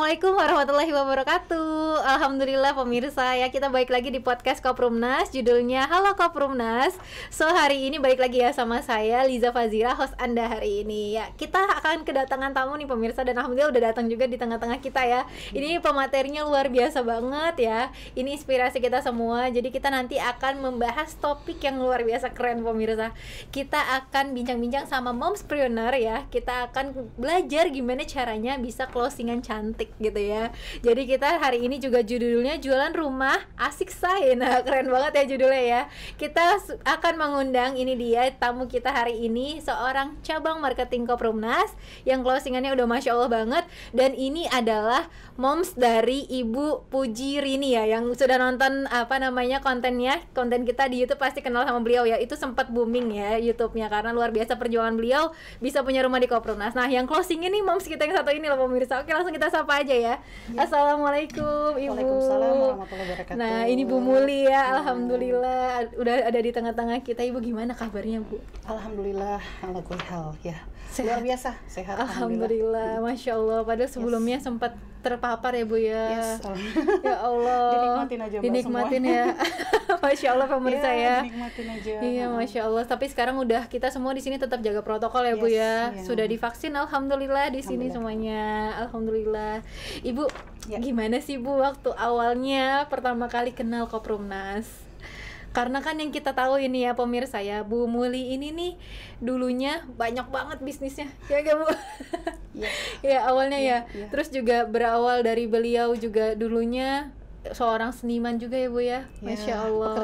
Assalamualaikum warahmatullahi wabarakatuh. Alhamdulillah pemirsa ya, kita balik lagi di podcast Koprumnas, judulnya Halo Koprumnas. So hari ini balik lagi ya sama saya Liza Fazira, host Anda hari ini ya. Kita akan kedatangan tamu nih pemirsa, dan alhamdulillah udah datang juga di tengah-tengah kita ya. Ini pematerinya luar biasa banget ya. Ini inspirasi kita semua. Jadi kita nanti akan membahas topik yang luar biasa keren pemirsa. Kita akan bincang-bincang sama momspreneur ya. Kita akan belajar gimana caranya bisa closingan cantik gitu ya. Jadi kita hari ini juga judulnya jualan rumah asik say. Nah keren banget ya judulnya ya. Kita akan mengundang, ini dia tamu kita hari ini, seorang cabang marketing Koprumnas yang closingannya udah Masya Allah banget. Dan ini adalah moms dari Ibu Puji Rini ya, yang sudah nonton konten kita di YouTube pasti kenal sama beliau ya. Itu sempat booming ya YouTube-nya karena luar biasa perjuangan beliau bisa punya rumah di Koprumnas. Nah yang closing ini moms kita yang satu ini loh pemirsa. Oke, langsung kita sapa aja ya. Assalamualaikum Ibu. Waalaikumsalam warahmatullahi wabarakatuh. Nah ini Bu Muli ya, alhamdulillah udah ada di tengah-tengah kita. Ibu gimana kabarnya Bu? Alhamdulillah ala kulli hal ya. Sehat. Luar biasa sehat. Alhamdulillah, Masya Allah. Padahal sebelumnya sempat terpapar ya Bu ya. Yes. Ya Allah. Dinikmatin aja Mbak Dinikmatin semua. Ya. Masya Allah pemirsa ya. Dinikmatin aja. Iya Masya Allah. Tapi sekarang udah kita semua di sini tetap jaga protokol ya Bu ya. Iya. Sudah divaksin alhamdulillah di sini semuanya. Alhamdulillah. Ibu gimana sih Bu waktu awalnya pertama kali kenal Koprumnas? Karena kan yang kita tahu ini ya pemirsa ya, Bu Muli ini nih dulunya banyak banget bisnisnya, ya gak Bu? Iya. Ya awalnya ya. Iya. Terus juga berawal dari beliau juga dulunya seorang seniman juga ya Bu ya, Masya Allah.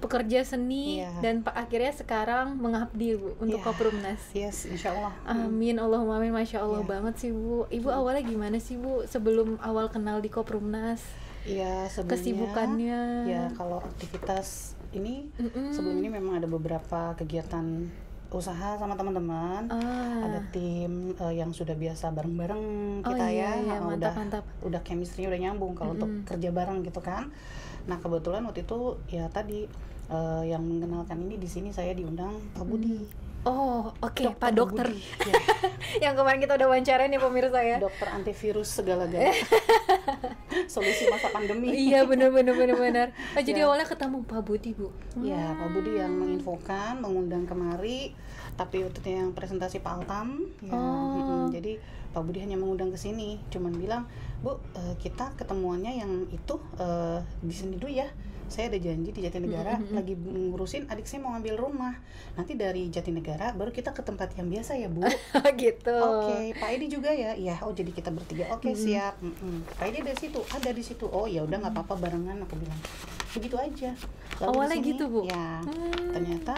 Pekerja seni Iya. dan akhirnya sekarang mengabdi Bu untuk Koprumnas. Yes, insya Allah. Amin, Allahumma amin, Masya Allah banget sih Bu. Ibu awalnya gimana sih Bu sebelum awal kenal di Koprumnas? Iya, sebelumnya Kesibukannya. Ya kalau aktivitas ini sebelum ini memang ada beberapa kegiatan usaha sama teman-teman. Ada tim yang sudah biasa bareng-bareng kita iya, mantap. Udah chemistry-nya udah nyambung kalau untuk kerja bareng gitu kan. Nah kebetulan waktu itu ya tadi yang mengenalkan ini di sini saya diundang Pak Budi. Oh, oke, Pak Dokter. Ya. Yang kemarin kita udah wawancara nih pemirsa ya. Dokter antivirus segala-galanya. Solusi masa pandemi. Iya, benar. Oh, jadi awalnya ketemu Pak Budi, Bu. Ya, Pak Budi yang menginfokan, mengundang kemari. Tapi waktu itu yang presentasi Pak Altam. Ya, jadi Pak Budi hanya mengundang ke sini, cuman bilang, "Bu, kita ketemuannya yang itu di sini dulu ya. Saya ada janji di Jatinegara, lagi ngurusin adik saya mau ngambil rumah. Nanti dari Jatinegara baru kita ke tempat yang biasa ya Bu." Gitu. Oke, Pak Edi juga ya. Iya, oh jadi kita bertiga. Oke, siap. Pak Edi ada di situ. Oh ya udah nggak apa-apa barengan, aku bilang. Begitu aja. Lalu awalnya disini, gitu Bu. Ya, ternyata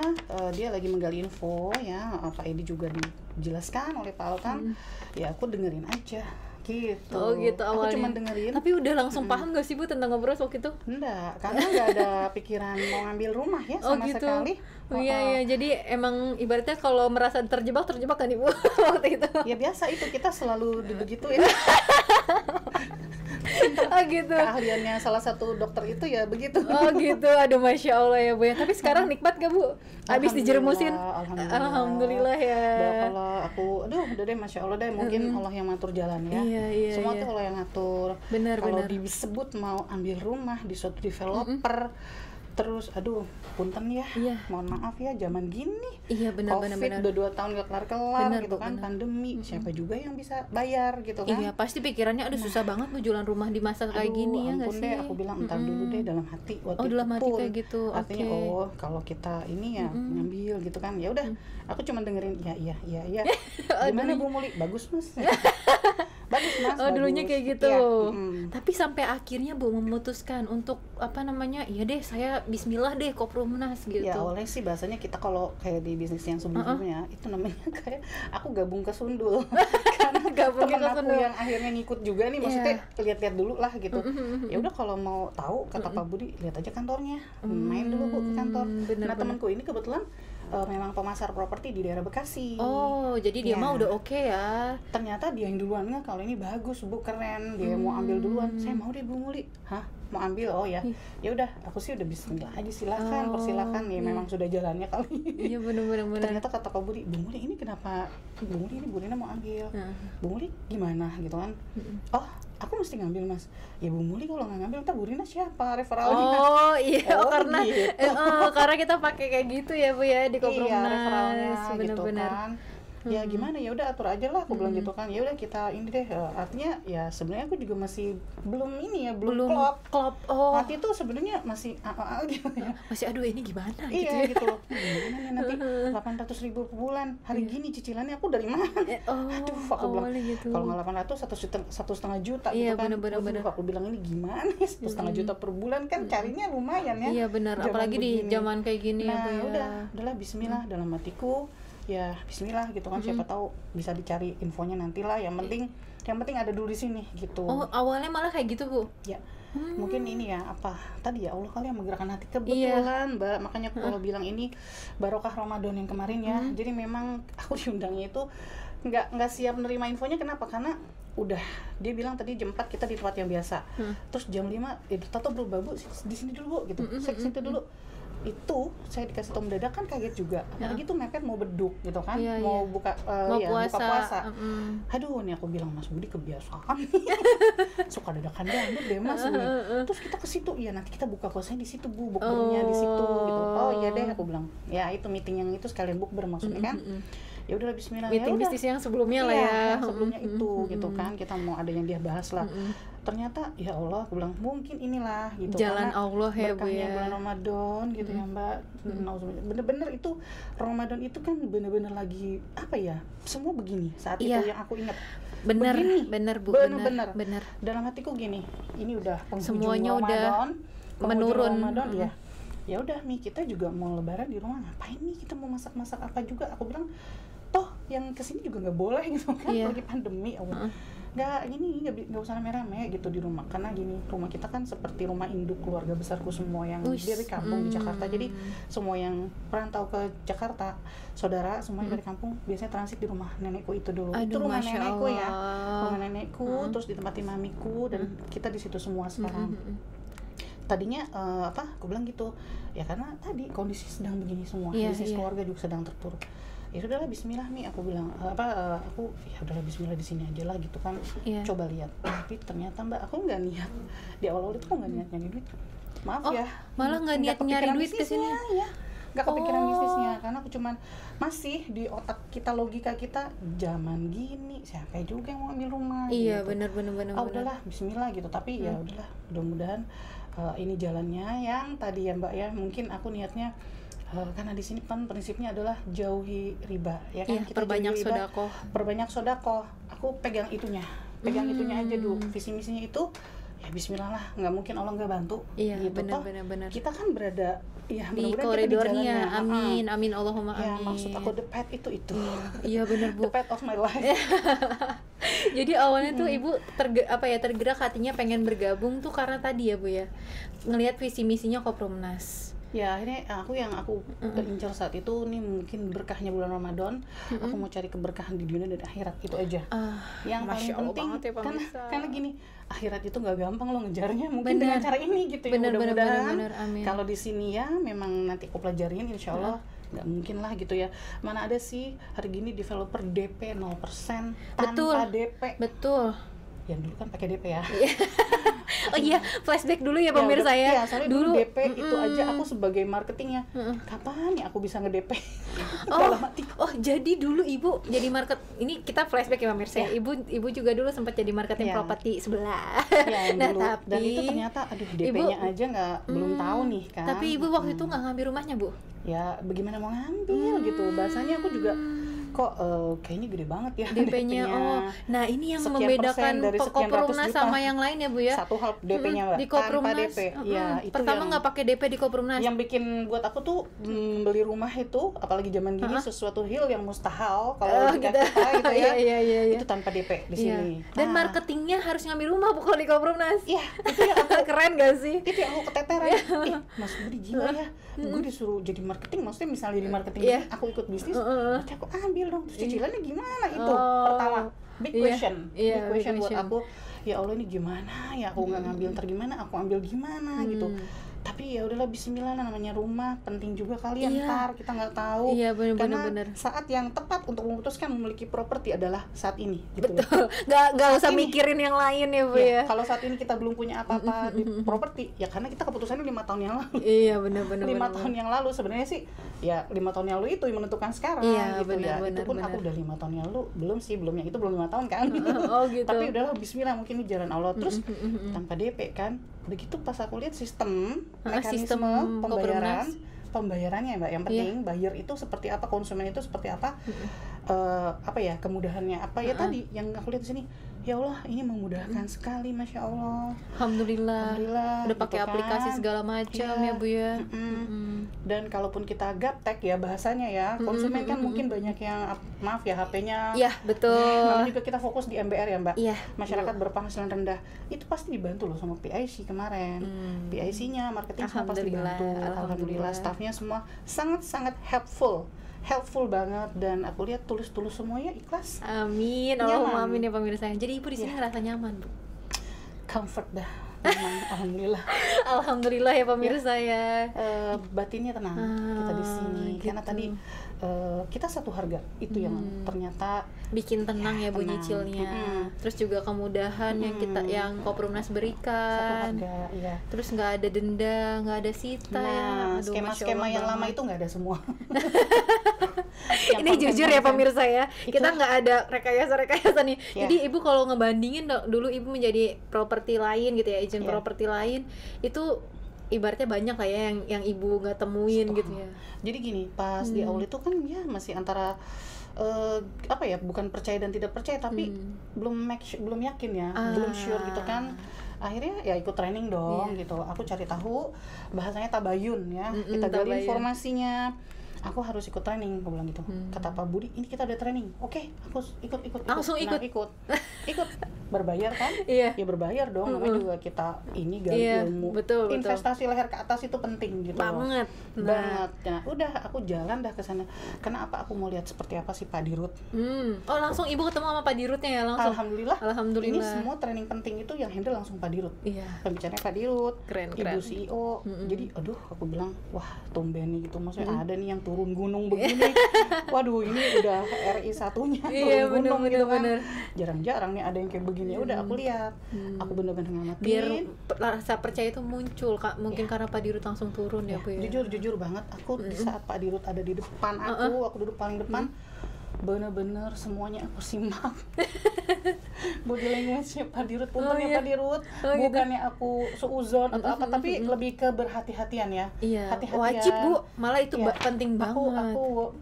dia lagi menggali info ya. Pak Edi juga dijelaskan oleh Pak Altan. Ya aku dengerin aja. Gitu. Oh gitu awalnya. Aku cuma dengerin. Tapi udah langsung paham gak sih Bu tentang ngobrol waktu itu? Enggak, karena nggak ada pikiran mau ngambil rumah ya sama gitu. sekali. Oh iya, jadi emang ibaratnya kalau merasa terjebak kan Ibu waktu itu. Ya biasa itu, kita selalu begituin. Oh gitu. Keahliannya salah satu dokter itu ya begitu. Oh gitu, aduh Masya Allah ya Bu ya. Tapi sekarang nikmat gak Bu? Habis dijermusin? Alhamdulillah ya. Kalau aku, udah deh Masya Allah deh. Mungkin Allah yang ngatur jalan ya. Iya, Semua tuh Allah yang ngatur. Kalau disebut mau ambil rumah di suatu developer, terus punten ya, mohon maaf ya zaman gini, COVID udah 2 tahun gak kelar-kelar gitu kan, pandemi, siapa juga yang bisa bayar gitu kan. Iya, pasti pikirannya susah banget Bu jualan rumah di masa kayak gini ya nggak sih? Deh, aku bilang entar dulu deh dalam hati waktu itu dalam hati pun. kayak gitu. Artinya kalau kita ini ya ngambil gitu kan, ya udah aku cuma dengerin iya gimana Bu Muli, bagus Mas. Bagus Mas. Dulunya kayak gitu. Ya, tapi sampai akhirnya Bu memutuskan untuk iya deh saya bismillah deh Koprumnas gitu. Ya awalnya sih bahasanya kita kalau kayak di bisnis yang sebelumnya itu namanya kayak aku gabung ke Sundul. Karena temen aku yang akhirnya ngikut juga nih, maksudnya lihat-lihat dulu lah gitu. Ya udah kalau mau tahu kata Pak Budi, lihat aja kantornya. Main dulu Bu ke kantor. Nah temanku ini kebetulan memang pemasar properti di daerah Bekasi. Oh, jadi dia mah udah oke ya. Ternyata dia yang duluan, kalau ini bagus Bu, keren. Dia mau ambil duluan. Saya mau deh Bu Muli. Hah? Mau ambil? Oh ya. Ya udah, aku sih udah bismillah aja, silakan, persilakan. Ya memang sudah jalannya kali. Iya benar. Ternyata kata Pak Budi, Bu Muli ini kenapa? Bu Muli ini Bu Rina mau ambil. Bu Muli gimana gitu kan? Oh, aku mesti ngambil Mas. Ya Bu Muli kalau nggak ngambil ntar Bu Rina siapa referralnya? Oh iya, karena gitu. karena kita pakai kayak gitu ya Bu ya di Kopromnas. Iya, referralnya gitu benar-benar. kan. Ya gimana, ya udah atur aja lah aku bilang gitu kan. Ya udah kita ini deh, artinya ya sebenarnya aku juga masih belum ini ya, belum klop. Oh. Hati tuh sebenarnya masih gitu ya. Masih aduh ini gimana gitu Iya ya. gitu loh. Gimana nih nanti 800.000 per bulan. Hari gini cicilannya aku dari mana? Aduh, aku bilang gitu. kalau nggak 800 1,5 juta Iya, gitu kan. bener. Aku bilang ini gimana ya 1,5 juta per bulan kan carinya lumayan ya. Iya benar, apalagi di zaman kayak gini ya Bu ya. Udahlah bismillah dalam hatiku. Ya bismillah gitu kan, siapa tahu bisa dicari infonya nantilah, yang penting ada dulu di sini gitu. Oh, awalnya malah kayak gitu Bu. Ya. Mungkin ini ya apa tadi ya Allah kali yang menggerakkan hati kebetulan Mbak, makanya aku kalau bilang ini barokah Ramadan yang kemarin ya. Jadi memang aku diundangnya itu nggak siap menerima infonya. Kenapa? Karena udah dia bilang tadi jam 4 kita di tempat yang biasa, terus jam 5 Tato bro babu di sini dulu Bu gitu, saya situ dulu. Itu saya dikasih tahu mendadak kan kaget juga, apalagi tuh mepet mau beduk gitu kan, mau buka buka puasa. Aduh nih aku bilang Mas Budi kebiasaan suka dadakan dangdut deh Mas nih. Terus kita ke situ, iya nanti kita buka puasanya di situ Bu, bukbernya di situ gitu. Oh iya deh aku bilang, ya itu meeting yang itu sekalian bukber maksudnya kan. Ya udah bismillah, meeting bisnis yang sebelumnya lah ya. Yang sebelumnya itu gitu kan, kita mau ada yang dia bahas lah. Ternyata ya Allah aku bilang mungkin inilah gitu, jalan Allah ya Bu ya, bulan Ramadan gitu ya Mbak. Bener-bener itu Ramadan itu kan bener-bener lagi apa ya, semua begini saat itu yang aku ingat. Bener Bu, bener. Dalam hatiku gini, ini udah penghujung semuanya Ramadan, udah menurun. Ramadan ya udah nih kita juga mau lebaran di rumah, ngapain nih kita mau masak apa juga. Aku bilang toh yang kesini juga nggak boleh gitu kan, lagi pandemi. Nggak usah rame-rame gitu di rumah, karena gini, rumah kita kan seperti rumah induk keluarga besarku semua yang dari kampung di Jakarta. Jadi semua yang perantau ke Jakarta, saudara semuanya dari kampung biasanya transit di rumah nenekku itu dulu. Itu rumah nenekku ya, rumah nenekku, terus ditempati mamiku, dan kita di situ semua sekarang. Tadinya aku bilang gitu ya, karena tadi kondisi sedang begini semua, bisnis keluarga juga sedang terpuruk. Ya sudahlah bismillah nih aku bilang aku ya udahlah bismillah di sini aja lah gitu kan. Coba lihat. Tapi ternyata Mbak, aku nggak niat di awal-awal itu, nggak niat nyari duit, maaf ya, malah nggak niat nyari duit kesini ya, nggak kepikiran bisnisnya, karena aku cuman masih di otak kita, logika kita zaman gini siapa juga yang mau ambil rumah. Iya gitu. benar. Udahlah bismillah gitu. Tapi ya udahlah, mudah-mudahan ini jalannya yang tadi ya Mbak ya, mungkin aku niatnya karena di sini kan prinsipnya adalah jauhi riba ya kan, kita perbanyak sodakoh. Aku pegang itunya aja dulu, visi misinya itu ya bismillah lah, nggak mungkin Allah nggak bantu. Iya gitu. benar. Kita kan berada ya di koridornya, amin Allahumma amin. Ya maksud aku the path itu iya benar Bu, the path of my life. Jadi awalnya tuh Ibu tergerak hatinya pengen bergabung tuh karena tadi ya Bu ya, ngelihat visi misinya Kopromnas. Ya akhirnya aku incar saat itu nih, mungkin berkahnya bulan Ramadan, aku mau cari keberkahan di dunia dan akhirat, itu aja. Yang paling penting ya, karena gini, akhirat itu nggak gampang lo ngejarnya, mungkin dengan cara ini gitu ya. Mudah-mudahan kalau di sini ya memang nanti aku pelajarin insya Allah. Nggak mungkin lah gitu ya, mana ada sih hari gini developer DP 0% tanpa DP. Betul. Yang dulu kan pakai DP ya. Oh iya, flashback dulu ya pemirsa ya. Soalnya dulu DP itu aja aku sebagai marketingnya, kapan ya aku bisa nge-DP? Jadi dulu Ibu jadi market, ini kita flashback ya pemirsa. Ibu juga dulu sempat jadi marketing properti sebelah. Nah, dulu. tapi dan itu ternyata DP-nya aja belum tahu nih kan. Tapi Ibu waktu itu nggak ngambil rumahnya Bu? Ya bagaimana mau ngambil gitu, bahasanya aku juga kok kayaknya gede banget ya DP-nya. Nah ini yang membedakan Kopromnas sama yang lain ya Bu ya. Satu hal DP-nya Mbak, di Kopromnas, tanpa DP. Ya, itu pertama nggak pakai DP di Kopromnas. Yang bikin buat aku tuh beli rumah itu, apalagi zaman gini sesuatu hal yang mustahil kalau kita gitu ya. Itu tanpa DP di sini. Dan marketingnya harus ngambil rumah bukan di Kopromnas. Iya, itu yang aku keren gak sih? Itu yang aku keteteran. Mas Budi gila ya. Gue disuruh jadi marketing, maksudnya misalnya di marketing ini aku ikut bisnis, berarti aku ambil dong. Terus cicilannya gimana itu? Pertama, big question buat aku. Ya Allah ini gimana ya, aku nggak ngambil ntar gimana, aku ambil gimana gitu. tapi ya udahlah bismillah, namanya rumah penting juga kali ya, ntar kita nggak tahu. Iya, karena benar. saat yang tepat untuk memutuskan memiliki properti adalah saat ini gitu. Betul. Nggak usah mikirin yang lain ya Bu ya. Kalau saat ini kita belum punya apa-apa di properti ya karena kita keputusannya 5 tahun yang lalu. Iya, benar. 5 tahun yang lalu sebenarnya sih ya 5 tahun yang lalu itu yang menentukan sekarang gitu ya. Itu pun aku udah 5 tahun yang lalu belum yang itu belum 5 tahun kan. Oh gitu. Tapi udahlah bismillah, mungkin ini jalan Allah. Terus tanpa DP kan. Begitu pas aku lihat mekanisme pembayarannya Mbak, yang penting buyer itu seperti apa, konsumen itu seperti apa, apa ya kemudahannya apa ya tadi yang aku lihat di sini. Ya Allah, ini memudahkan sekali, Masya Allah. Alhamdulillah. Udah pakai gitu aplikasi segala macam ya Bu ya. Dan kalaupun kita gaptek ya bahasanya ya, konsumen kan mungkin banyak yang maaf ya HP-nya. Iya, betul. Namanya juga kita fokus di MBR ya Mbak. Iya. Masyarakat berpenghasilan rendah. Itu pasti dibantu loh sama PIC kemarin. PIC-nya, marketing semua pasti dibantu. Alhamdulillah, staffnya semua sangat-sangat helpful banget, dan aku lihat tulus semuanya ikhlas. Amin. Allahumma amin ya pemirsa. Jadi Ibu di sini ngerasa nyaman, Bu? Comfort dah. Nyaman, alhamdulillah. Alhamdulillah ya pemirsa ya. Batinnya tenang kita di sini gitu. Karena tadi kita satu harga itu yang ternyata bikin tenang ya Bu nyicilnya. Terus juga kemudahan yang Koprumnas berikan. Satu harga, iya. Terus nggak ada denda, nggak ada sita ya. Aduh, skema yang lama itu nggak ada semua. Ini jujur ya pemirsa ya, kita nggak ada rekayasa nih. Jadi Ibu kalau ngebandingin dulu Ibu menjadi properti lain gitu ya, izin properti lain itu ibaratnya banyak lah ya yang Ibu nggak temuin gitu ya. Jadi gini, pas di awal itu kan ya masih antara apa ya, bukan percaya dan tidak percaya, tapi belum yakin ya, belum sure gitu kan. Akhirnya ya ikut training dong gitu. Aku cari tahu bahasanya tabayun ya, kita gali informasinya. Aku harus ikut training, aku bilang gitu. Kata Pak Budi, ini kita ada training. Oke, aku ikut. Langsung ikut. Ikut. Berbayar kan? Iya. Ya berbayar dong, namanya juga kita ini gali ilmu. Betul. Investasi leher ke atas itu penting gitu. Banget. Nah, udah aku jalan dah ke sana. Kenapa aku mau lihat seperti apa sih Pak Dirut? Oh, langsung Ibu ketemu sama Pak Dirutnya ya langsung. Alhamdulillah. Ini semua training penting itu yang handle langsung Pak Dirut. Iya. Pembicaranya Pak Dirut, keren. Ibu CEO. Jadi aduh, aku bilang, wah, tumben nih gitu. Maksudnya ada nih yang turun gunung begini. Waduh, ini udah RI satunya turun gunung gitu kan. Jarang-jarang nih ada yang kayak begini. Ya udah aku lihat. Aku bener-bener ngamatin. Biar rasa percaya itu muncul, Kak. Mungkin karena Pak Dirut langsung turun ya, Bu ya. Jujur banget, aku di saat Pak Dirut ada di depan aku duduk paling depan. Bener-bener semuanya aku simak. Body language-nya Pak Dirut, puntennya Pak Dirut, bukannya aku suuzon atau apa, tapi lebih ke berhati-hatian ya. Iya. Hati-hatian. Wajib Bu, malah itu penting banget. Aku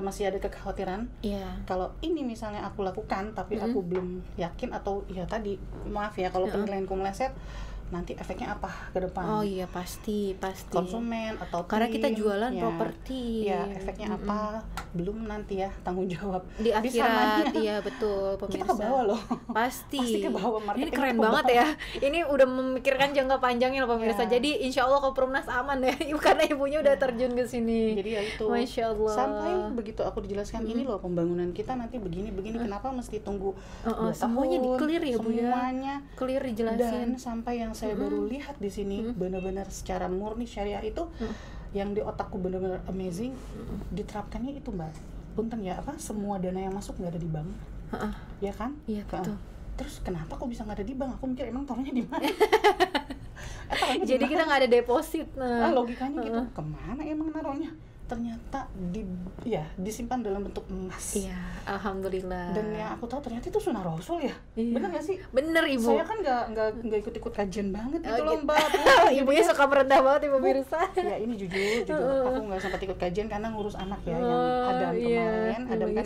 masih ada kekhawatiran. Iya. Kalau ini misalnya aku lakukan, tapi aku belum yakin atau ya tadi maaf ya kalau penilaianku meleset, nanti efeknya apa ke depan? Oh iya, pasti konsumen atau karena kita jualan properti. Ya, efeknya apa? Belum nanti ya tanggung jawab di akhirat. Iya betul pemirsa. Kita ke bawah loh. Pasti ke bawah, ini keren banget ya. Ini udah memikirkan jangka panjangnya loh pemirsa. Jadi insya Allah Koprumnas aman ya, karena ibunya udah terjun ke sini. Jadi ya itu. Masya Allah. Sampai begitu aku dijelaskan ini loh pembangunan kita nanti begini. Kenapa mesti tunggu 2 semuanya tahun? di-clear ya Bu ya. Semuanya clear dijelasin. Dan sampai yang saya baru lihat di sini benar-benar secara murni syariah itu yang di otakku benar-benar amazing, diterapkannya itu Mbak. Punten ya, apa semua dana yang masuk nggak ada di bank, ya kan? Iya betul. Terus kenapa kok bisa nggak ada di bank? Aku mikir emang taruhnya di mana? Jadi kita nggak ada deposit. Logikanya gitu, kemana emang naruhnya? Ternyata disimpan dalam bentuk emas. Iya, alhamdulillah. Dan yang aku tahu ternyata itu sunnah Rasul ya. Iya. Bener nggak sih? Bener Ibu. Saya kan nggak ikut kajian banget gitu loh Mbak. Ibunya suka merendah banget Ibu pemirsa. Ya ini jujur aku nggak sempat ikut kajian karena ngurus anak ya, yang Adam kemarin. Adam kan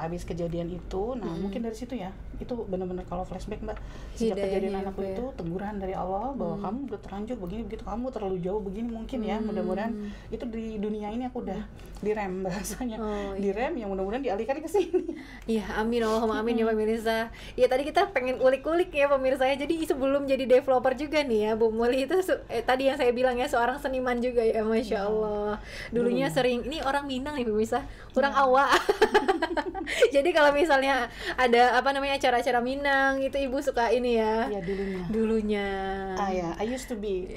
habis kejadian itu. Nah mungkin dari situ ya, itu benar-benar kalau flashback Mbak, sejak kejadian anakku itu teguran dari Allah bahwa kamu udah terlanjur begini begitu, kamu terlalu jauh begini mungkin ya, mudah-mudahan itu dunia ini aku udah direm bahasanya. Oh, Direm, yang mudah-mudahan dialihkan ke sini. Iya, amin Allahumma amin ya pemirsa. Ya tadi kita pengen ulik-ulik ya pemirsa ya. Jadi sebelum jadi developer juga nih ya, Bu Muli itu tadi yang saya bilang ya, seorang seniman juga ya, Masya Allah. Dulunya sering, ini orang Minang nih pemirsa, kurang awak. Jadi kalau misalnya ada acara-acara Minang itu ibu suka ini ya. Iya, Dulunya. Ya, I used to be.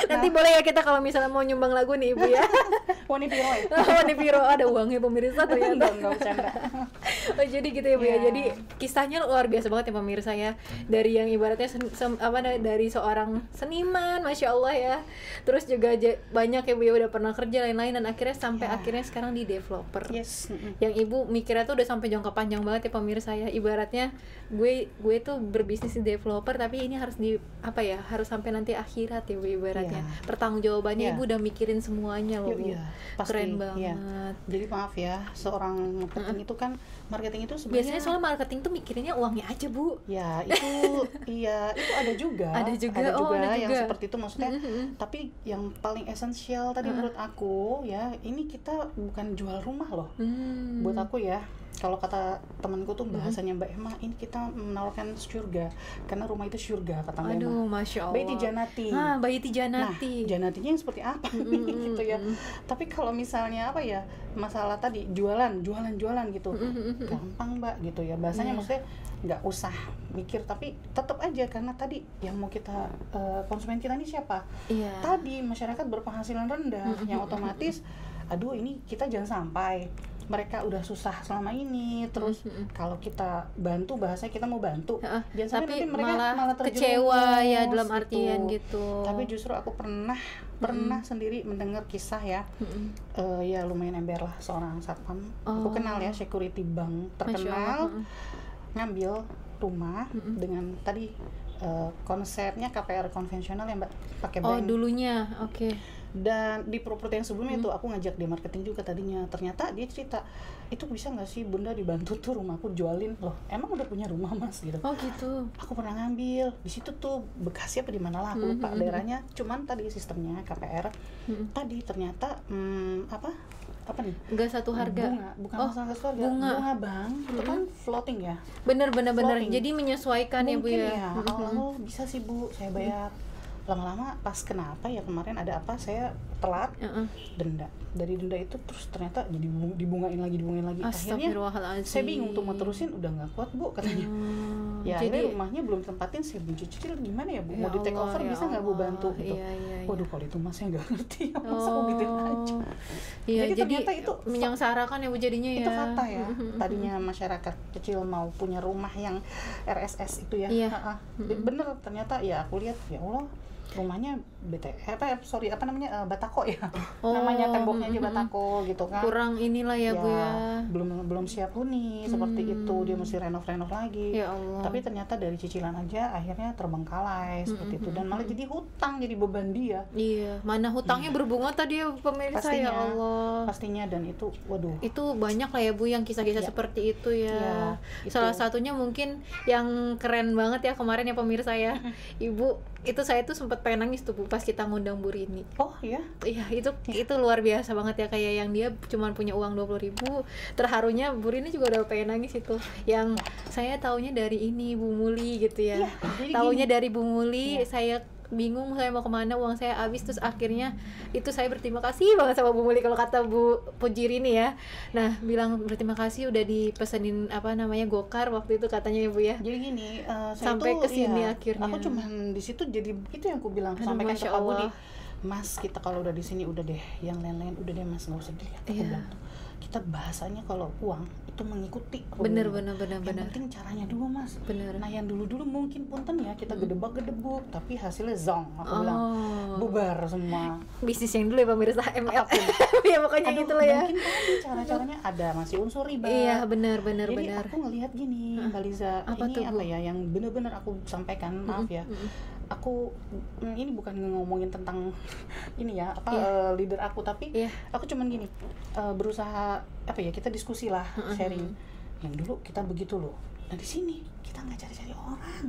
Nanti boleh ya kita kalau misalnya mau nyumbang lagu nih ibu ya. Wani Piro ya? Wani Piro, ada uangnya pemirsa ternyata. Enggak bercanda. Oh, jadi gitu ya Bu ya. Jadi kisahnya luar biasa banget ya pemirsa ya. Dari yang ibaratnya dari seorang seniman, Masya Allah ya. Terus juga banyak ya Bu ya, udah pernah kerja lain-lain, dan akhirnya sampai akhirnya sekarang di developer. Yes. Yang ibu mikirnya tuh udah sampai jangka panjang banget ya pemirsa ya. Ibaratnya gue tuh berbisnis di developer, tapi ini harus harus sampai nanti akhirat ya Bu ibaratnya. Pertanggungjawabannya ibu udah mikirin semuanya loh Bu. Pasti, keren banget. Jadi maaf ya, seorang marketing itu kan, marketing itu sebenarnya biasanya soal marketing tuh mikirinnya uangnya aja Bu. Ya itu itu ada juga ada juga yang seperti itu maksudnya. Tapi yang paling esensial tadi menurut aku ya, ini kita bukan jual rumah loh. Buat aku ya, kalau kata temanku tuh bahasanya Mbak Emma, ini kita menawarkan surga, karena rumah itu surga kata Mbak Emma. Aduh, Masya Allah. Baiti janati. Baiti janati. Nah, janatinya yang seperti apa gitu ya. Tapi kalau misalnya masalah tadi jualan gitu, gampang Mbak gitu ya. Bahasanya maksudnya nggak usah mikir, tapi tetap aja, karena tadi yang mau kita konsumen kita ini siapa? Tadi masyarakat berpenghasilan rendah, yang otomatis aduh ini kita jangan sampai mereka udah susah selama ini, terus kalau kita bantu, bahasanya kita mau bantu, jangan sampai nanti mereka malah kecewa ya, dalam artian gitu. Tapi justru aku pernah sendiri mendengar kisah ya, ya lumayan ember lah, seorang satpam, aku kenal ya, security bank terkenal, ngambil rumah dengan tadi konsepnya KPR konvensional ya Mbak, pakai bank. Dulunya, Dan di properti yang sebelumnya itu aku ngajak dia marketing juga tadinya. Ternyata dia cerita, itu bisa nggak sih Bunda dibantu tuh rumahku jualin. Loh, emang udah punya rumah Mas gitu. Oh gitu. Aku pernah ngambil di situ tuh, Bekasi apa di mana lah, aku lupa daerahnya. Cuman tadi sistemnya KPR. Tadi ternyata apa nih? Enggak satu harga. Bukan masalah satu harga. Bunga Bang, itu kan floating ya. Bener. Jadi menyesuaikan mungkin ya Bu ya. Awal-awal bisa sih Bu, saya bayar. Lama-lama pas kenapa ya kemarin ada apa, saya telat, denda. Dari denda itu terus ternyata jadi dibungain lagi. Akhirnya saya bingung tuh mau terusin, udah nggak kuat Bu katanya. Ya jadi, akhirnya rumahnya belum tempatin, saya cicil gimana ya Bu, mau di take over bisa nggak Bu bantu gitu. Waduh kalau itu Mas saya nggak ngerti ya, masa aku gituin aja. Jadi ternyata itu menyengsarakan ya Bu jadinya ya. Itu fakta ya. Tadinya masyarakat kecil mau punya rumah yang RSS itu ya. Bener, ternyata ya aku lihat ya Allah, rumahnya batako ya. Namanya temboknya aja batako gitu kan. Kurang inilah ya Bu ya. Belum siap huni seperti itu, dia mesti renov lagi. Ya Allah. Tapi ternyata dari cicilan aja akhirnya terbengkalai seperti itu, dan malah jadi hutang, jadi beban dia. Iya, mana hutangnya berbunga tadi ya pemirsa. Pastinya, ya Allah. Pastinya, dan itu waduh. Itu banyak lah ya Bu yang kisah-kisah seperti itu ya. Salah satunya mungkin yang keren banget ya kemarin ya pemirsa ya. Ibu itu saya tuh sempat pengen nangis tuh Bu pas kita ngundang Bu Rini. Oh iya? Iya, itu luar biasa banget ya, kayak yang dia cuma punya uang 20.000, terharunya Bu Rini juga udah pengen nangis itu. Yang saya taunya dari ini Bu Muli gitu ya. Taunya dari Bu Muli, saya bingung saya mau kemana, uang saya habis, terus akhirnya itu saya berterima kasih banget sama Bu Muli, kalau kata Bu Pujiri nih ya. Nah, bilang berterima kasih udah dipesenin gokar waktu itu katanya ya Bu ya. Jadi gini, sampai ke sini akhirnya. Aku cuman di situ, jadi itu yang aku bilang, sampaikan ke Pak Budi, Mas kita kalau udah di sini udah deh, yang lain-lain udah deh Mas, nggak usah dilihat. Aku bilang tuh, kita bahasanya kalau uang itu mengikuti. Bener. Yang penting caranya dulu Mas. Bener. Nah yang dulu mungkin punten ya kita gedebak-gedebuk, tapi hasilnya zong. Aku bilang bubar semua. Bisnis yang dulu ya pemirsa, MLM. Ya pokoknya gitu lah ya. Mungkin tadi cara-caranya ada masih unsur riba. Iya benar. Jadi aku ngelihat gini, Mbak Liza, ini ya yang benar-benar aku sampaikan, maaf ya. Aku ini bukan ngomongin tentang ini ya leader aku, tapi aku cuman gini, berusaha kita diskusi lah, sharing. Yang dulu kita begitu loh, nah di sini kita nggak cari-cari orang.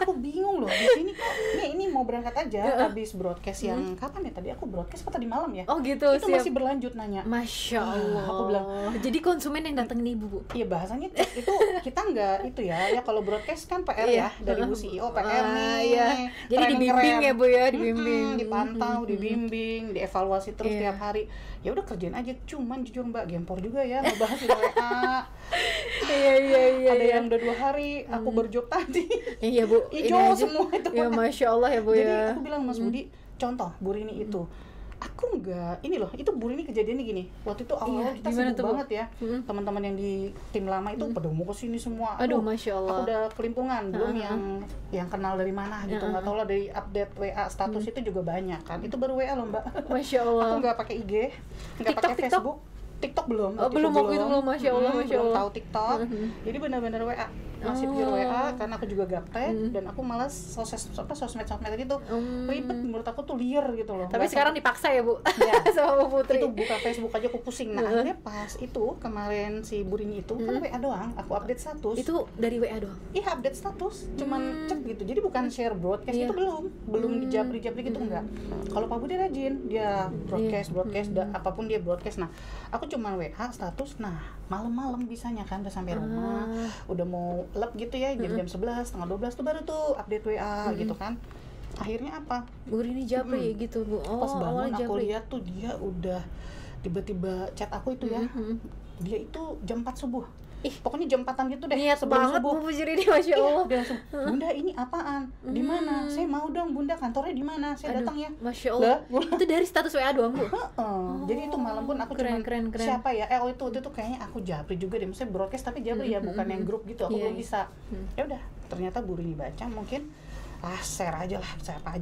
Aku bingung loh, di sini kok ini mau berangkat aja habis broadcast yang kapan ya tadi aku broadcast apa tadi malam ya? Oh gitu, Itu siap. masih berlanjut nanya. Masya Allah. Aku bilang, jadi konsumen yang datang nih Ibu, Bu. iya bahasanya itu kita nggak itu ya kalau broadcast kan PR ya dari Bu CEO PR nih. Iya. Jadi keren, dibimbing keren. ya Bu ya, dibimbing. Dipantau, dibimbing, dievaluasi terus tiap hari. Ya udah kerjain aja, cuman jujur Mbak gempor juga ya ngebahas di WA. Iya. Ada yang udah 2 hari aku berjob tadi. Iya Bu. Hijau semua itu. Ya Masya Allah ya Bu. Jadi ya. aku bilang Mas Budi, contoh Bu Rini itu aku nggak ini loh, itu Bu Rini kejadiannya gini. Waktu itu awal kita gimana sibuk tuh, Bu? banget ya. Teman-teman yang di tim lama itu pada mau kesini semua. Aduh, Masya Allah. Aku udah kelimpungan, belum yang kenal dari mana gitu. Nggak tahu lah dari update WA status itu juga banyak kan. Itu baru WA loh Mbak. Masya Allah. Aku nggak pakai IG, nggak pakai Facebook. TikTok belum. Oh, belum waktu itu belum, Masya Allah, Masya belum Allah. tahu TikTok. Jadi benar-benar WA. Masih pure WA karena aku juga gaptek dan aku malas sosmed gitu. Ribet menurut aku tuh liar gitu loh. Tapi Nggak sekarang dipaksa ya Bu. Ya. Sama Bu Putri. itu buka Facebook aja aku pusing. Nah, akhirnya pas itu kemarin si Bu Rini itu kan WA doang, aku update status. Itu dari WA doang. Iya, update status, cuman cek gitu. Jadi bukan share broadcast itu belum dijabri-jabri gitu enggak. Kalau Pak Budi rajin, dia broadcast, apapun dia broadcast. Nah, aku cuman WA status. Nah, malam-malam bisanya kan udah sampai rumah, udah mau lep gitu ya, jam 11, setengah 12 tuh baru tuh update WA gitu kan. Akhirnya apa? Bu Rini japri gitu Bu. Oh, Pas bangun awalnya aku japri. lihat tuh dia udah tiba-tiba chat aku itu ya. Dia itu jam 4 subuh. Pokoknya jam 4-an gitu deh. Niat sebelum banget subuh. Bu Rini, Masya Allah. Dia langsung, Bunda ini apaan? Di mana? Saya mau dong Bunda, kantornya di mana? Saya datang ya. Masya Allah. Itu dari status WA doang Bu. Jadi itu malam pun aku keren. siapa ya? Itu kayaknya aku japri juga deh. Maksudnya broadcast tapi japri ya, bukan yang grup gitu. Aku belum bisa. Ya udah, ternyata Bu Rini baca mungkin share aja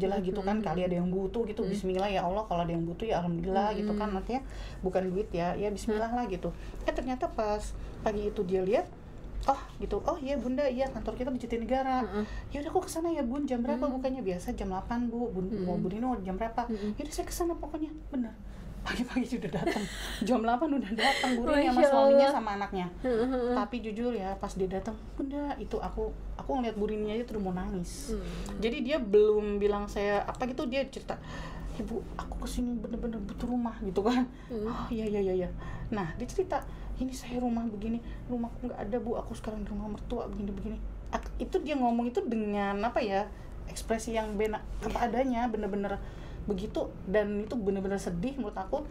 lah gitu kan, kali ada yang butuh gitu. Bismillah ya Allah, kalau ada yang butuh ya alhamdulillah gitu kan, artinya bukan duit ya bismillah lah gitu. Ternyata pas pagi itu dia lihat, oh gitu, oh iya Bunda, iya kantor kita di Jatinegara. Ya udah aku kesana ya Bun, jam berapa bukanya? Biasa jam 8 Bu, mau Bu Rini jam berapa? Ya udah saya kesana pokoknya, bener pagi-pagi sudah datang. Jam 8 udah datang Bu Rini sama suaminya sama anaknya. Tapi jujur ya, pas dia datang, Bunda, itu aku ngeliat Bu Rini aja tuh udah mau nangis. Jadi dia belum bilang saya apa gitu, dia cerita, Ibu, aku kesini bener-bener butuh rumah gitu kan. Oh iya. Nah dia cerita, ini saya rumah begini, rumahku nggak ada Bu, aku sekarang di rumah mertua begini. Itu dia ngomong itu dengan apa ya, ekspresi yang apa adanya, bener-bener begitu. Dan itu bener-bener sedih menurut aku.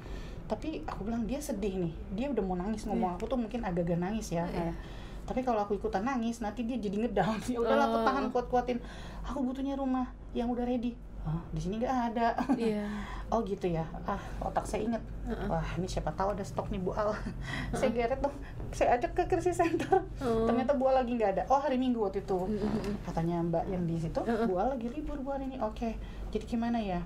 Tapi aku bilang dia sedih nih, dia udah mau nangis ngomong. Aku tuh mungkin agak-agak nangis ya. Tapi kalau aku ikutan nangis nanti dia jadi ngedown. Ya udahlah, aku tahan, kuat-kuatin. Aku butuhnya rumah yang udah ready. Di sini nggak ada. Oh gitu ya. Otak saya inget. Wah, ini siapa tahu ada stok nih Bu Al. Saya geret dong. Saya ajak ke krisis center. Ternyata Bu Al lagi nggak ada. Oh, hari Minggu waktu itu. Katanya Mbak yang di situ, Bu Al lagi libur Bu hari ini. Oke. Jadi gimana ya?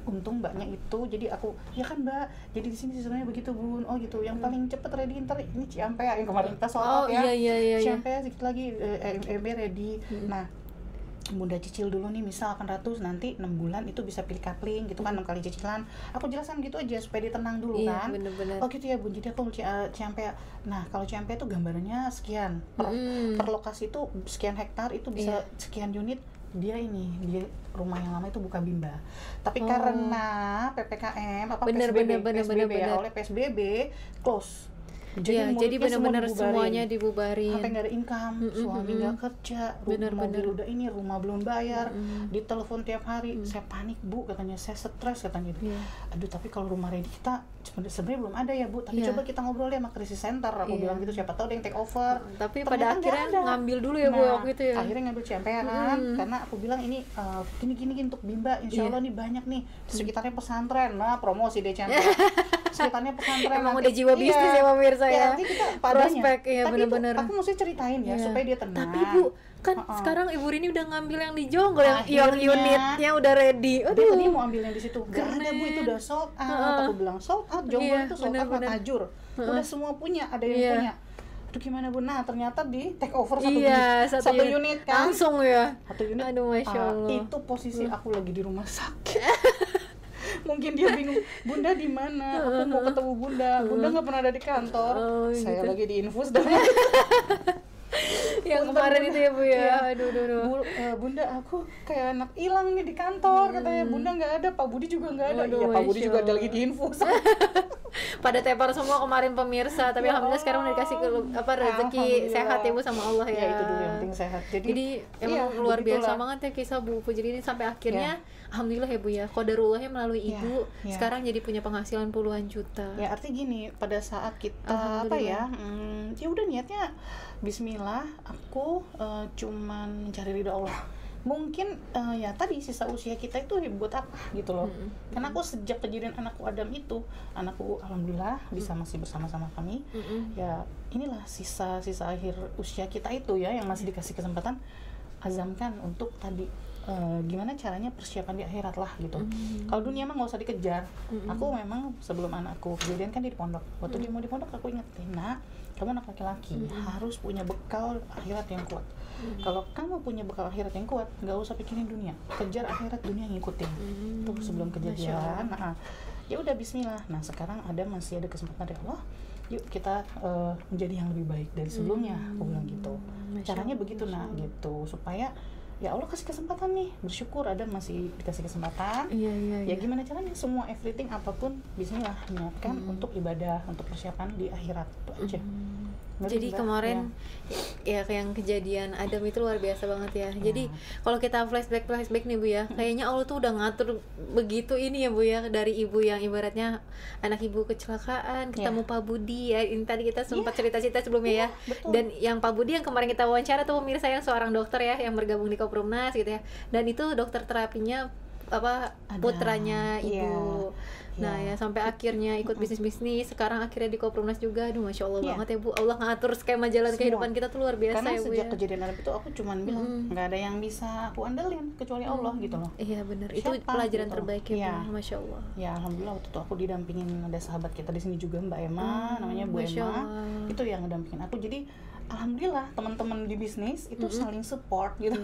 Untung Mbaknya itu, jadi aku, ya kan Mbak, jadi di sini sebenarnya begitu Bun. Oh gitu. Yang paling cepet ready ntar ini Ciampea yang kemarin kita soal ya. Iya. Ciampea sedikit lagi MB ready. Nah, Bunda cicil dulu nih misal 800, nanti 6 bulan itu bisa pilih kapling gitu kan, 6 kali cicilan. Aku jelasin gitu aja supaya dia tenang dulu kan. Bener-bener. Oh gitu ya Bun, jadi aku Ciampea. Nah kalau Ciampea itu gambarannya sekian per lokasi itu sekian hektar, itu bisa sekian unit. Dia rumah yang lama itu buka Bimba, tapi karena PPKM PSBB ya, oleh PSBB close. Jadi benar-benar semuanya dibubarin. Sampai nggak ada income, suami nggak kerja, mobil udah ini, rumah belum bayar, ditelepon tiap hari. Saya panik Bu, katanya saya stres katanya gitu. Aduh, tapi kalau rumah ready kita sebenarnya belum ada ya Bu, tapi coba kita ngobrol ya sama krisis center. Aku bilang gitu, siapa tahu ada yang take over. Tapi pada akhirnya ngambil dulu ya Bu waktu itu ya. Akhirnya ngambil Ciampea kan, karena aku bilang ini gini untuk Bimba, insya Allah nih banyak nih sekitarnya pesantren. Nah, promosi deh Ciampea. Sekitarnya pesantren. Emang udah jiwa bisnis ya pemirsa ya. Nanti kita padanya. Ya, tapi bener-bener. Aku mesti ceritain ya supaya dia tenang. Tapi Bu, kan sekarang Ibu Rini udah ngambil yang di Jonggol, yang unitnya udah ready. Dia tadi mau ambil yang di situ. Gak ada Bu, itu udah sold out. Aku bilang sold out, Jonggol itu sold out, Tajur. Udah semua punya, ada yang punya. Aduh gimana Bu? Nah ternyata di take over satu unit kan. Langsung ya. Satu unit. Aduh, Masya Allah. Itu posisi aku lagi di rumah sakit. Mungkin dia bingung, Bunda di mana? Aku mau ketemu Bunda. Bunda nggak pernah ada di kantor. Saya lagi di infus dan Yang kemarin itu ya Bu ya. Iya. Aduh. Bunda aku kayak anak hilang nih di kantor, katanya Bunda nggak ada, Pak Budi juga nggak ada. Waduh, Iya, Pak Budi Masya juga ada Allah. lagi di infus. Pada tepar semua kemarin pemirsa, tapi Ya alhamdulillah sekarang udah dikasih rezeki Alhamdulillah. sehat ya Bu sama Allah ya. Ya itu dulu yang penting sehat. Jadi emang iya, luar biasa begitulah. banget ya kisah Bu Pujri ini sampai akhirnya alhamdulillah ya Bu ya, qadarullahnya melalui Ya, ibu ya. sekarang jadi punya penghasilan puluhan juta. Ya artinya gini, pada saat kita apa ya, ya udah niatnya Bismillah, aku cuman mencari ridho Allah. Mungkin ya tadi sisa usia kita itu buat apa gitu loh. Karena aku sejak kejadian anakku Adam itu, anakku alhamdulillah bisa masih bersama-sama kami. Ya inilah sisa akhir usia kita itu ya yang masih dikasih kesempatan, azamkan untuk tadi gimana caranya persiapan di akhirat lah gitu. Kalau dunia mah nggak usah dikejar. Aku memang sebelum anakku kejadian kan dia di pondok. Waktu dia mau di pondok aku ingetin, nak, kamu anak laki-laki harus punya bekal akhirat yang kuat. Kalau kamu punya bekal akhirat yang kuat, nggak usah pikirin dunia, kejar akhirat, dunia ngikutin. Tuh sebelum kejadian. Nah, ya udah Bismillah. Nah sekarang masih ada kesempatan dari Allah. Yuk kita menjadi yang lebih baik dari sebelumnya. Aku bilang gitu. Caranya begitu nak gitu, supaya ya Allah kasih kesempatan nih, bersyukur ada masih dikasih kesempatan. Ya gimana caranya, semua everything apapun Bismillah, niatkan untuk ibadah, untuk persiapan di akhirat, itu aja. Jadi kemarin ya kayak yang kejadian Adam itu luar biasa banget ya. Jadi kalau kita flashback nih Bu ya, kayaknya Allah tuh udah ngatur begitu ini ya Bu ya, dari ibu yang ibaratnya anak ibu kecelakaan ketemu Pak Budi ya. Ini tadi kita sempat cerita-cerita sebelumnya ya. Dan yang Pak Budi yang kemarin kita wawancara tuh pemirsa, yang seorang dokter ya yang bergabung di Koprumnas gitu ya. Dan itu dokter terapinya putranya ibu. Nah ya sampai akhirnya ikut bisnis sekarang akhirnya di Koprumnas juga. Aduh Masya Allah banget ya Bu, Allah ngatur skema jalan kehidupan kita tuh luar biasa. Karena ya Bu sejak ya. kejadian Arab itu aku cuman bilang nggak ada yang bisa aku andelin kecuali Allah gitu loh. Iya benar, itu pelajaran terbaik ya Bu. Masya Allah. Ya alhamdulillah waktu itu aku didampingin ada sahabat kita di sini juga, Mbak Emma, namanya Bu Emma, itu yang ngedampingin aku. Jadi alhamdulillah teman-teman di bisnis itu saling support gitu.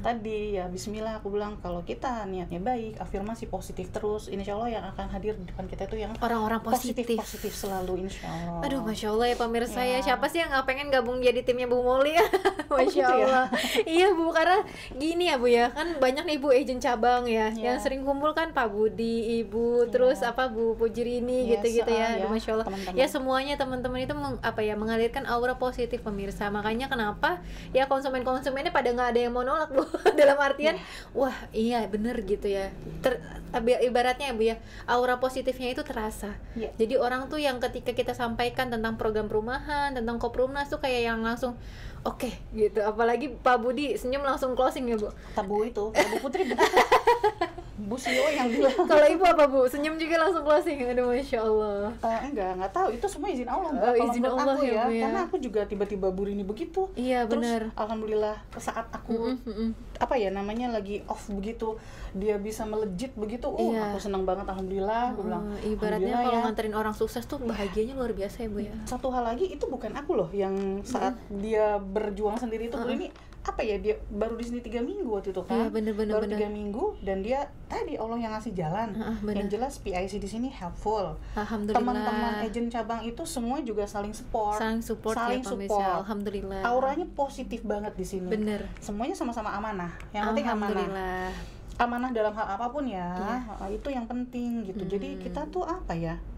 Tadi ya Bismillah aku bilang, kalau kita niatnya baik, afirmasi positif terus, insya Allah yang akan hadir di depan kita itu yang orang-orang positif selalu, insya Allah. Aduh Masya Allah ya pemirsa ya, siapa sih yang nggak pengen gabung jadi timnya Bu Moli ya. Masya gitu ya? Allah. Iya Bu, karena gini ya Bu ya, kan banyak nih Bu agent cabang ya, yang sering kumpul kan Pak Budi, Ibu, terus Bu Pujri ini gitu-gitu ya. Aduh, Masya Allah. Teman-teman. Ya semuanya teman-teman itu mengalirkan aura positif pemirsa. Makanya kenapa ya konsumennya pada nggak ada yang mau nolak Bu. Dalam artian wah iya bener gitu ya. Ibaratnya ya Bu ya, aura positifnya itu terasa. Jadi orang tuh yang ketika kita sampaikan tentang program perumahan, tentang Koprumnas tuh kayak yang langsung oke gitu. Apalagi Pak Budi senyum langsung closing ya Bu. Tabu Putri begitu. Bu CEO yang bilang. Kalau Ibu apa Bu? Senyum juga langsung closing. Aduh Masya Allah. Enggak tahu, itu semua izin Allah. Izin Allah aku ya Bu ya. Karena aku juga tiba-tiba burini begitu. Iya terus, benar. Alhamdulillah saat aku lagi off begitu, dia bisa melejit begitu. Aku senang banget alhamdulillah. Aku bilang ibaratnya kalau nganterin orang sukses tuh bahagianya luar biasa ya Bu ya. Satu hal lagi, itu bukan aku loh yang saat dia berjuang sendiri itu ini dia baru di sini 3 minggu waktu itu kan. Iya, bener. 3 minggu dan dia tadi Allah yang ngasih jalan. Yang jelas PIC di sini helpful. Alhamdulillah. Teman-teman agent cabang itu semua juga saling support ya pemirsa. Alhamdulillah. Auranya positif banget di sini. Bener. Semuanya sama-sama amanah. Yang penting amanah. Amanah dalam hal apapun ya. Itu yang penting gitu. Jadi kita tuh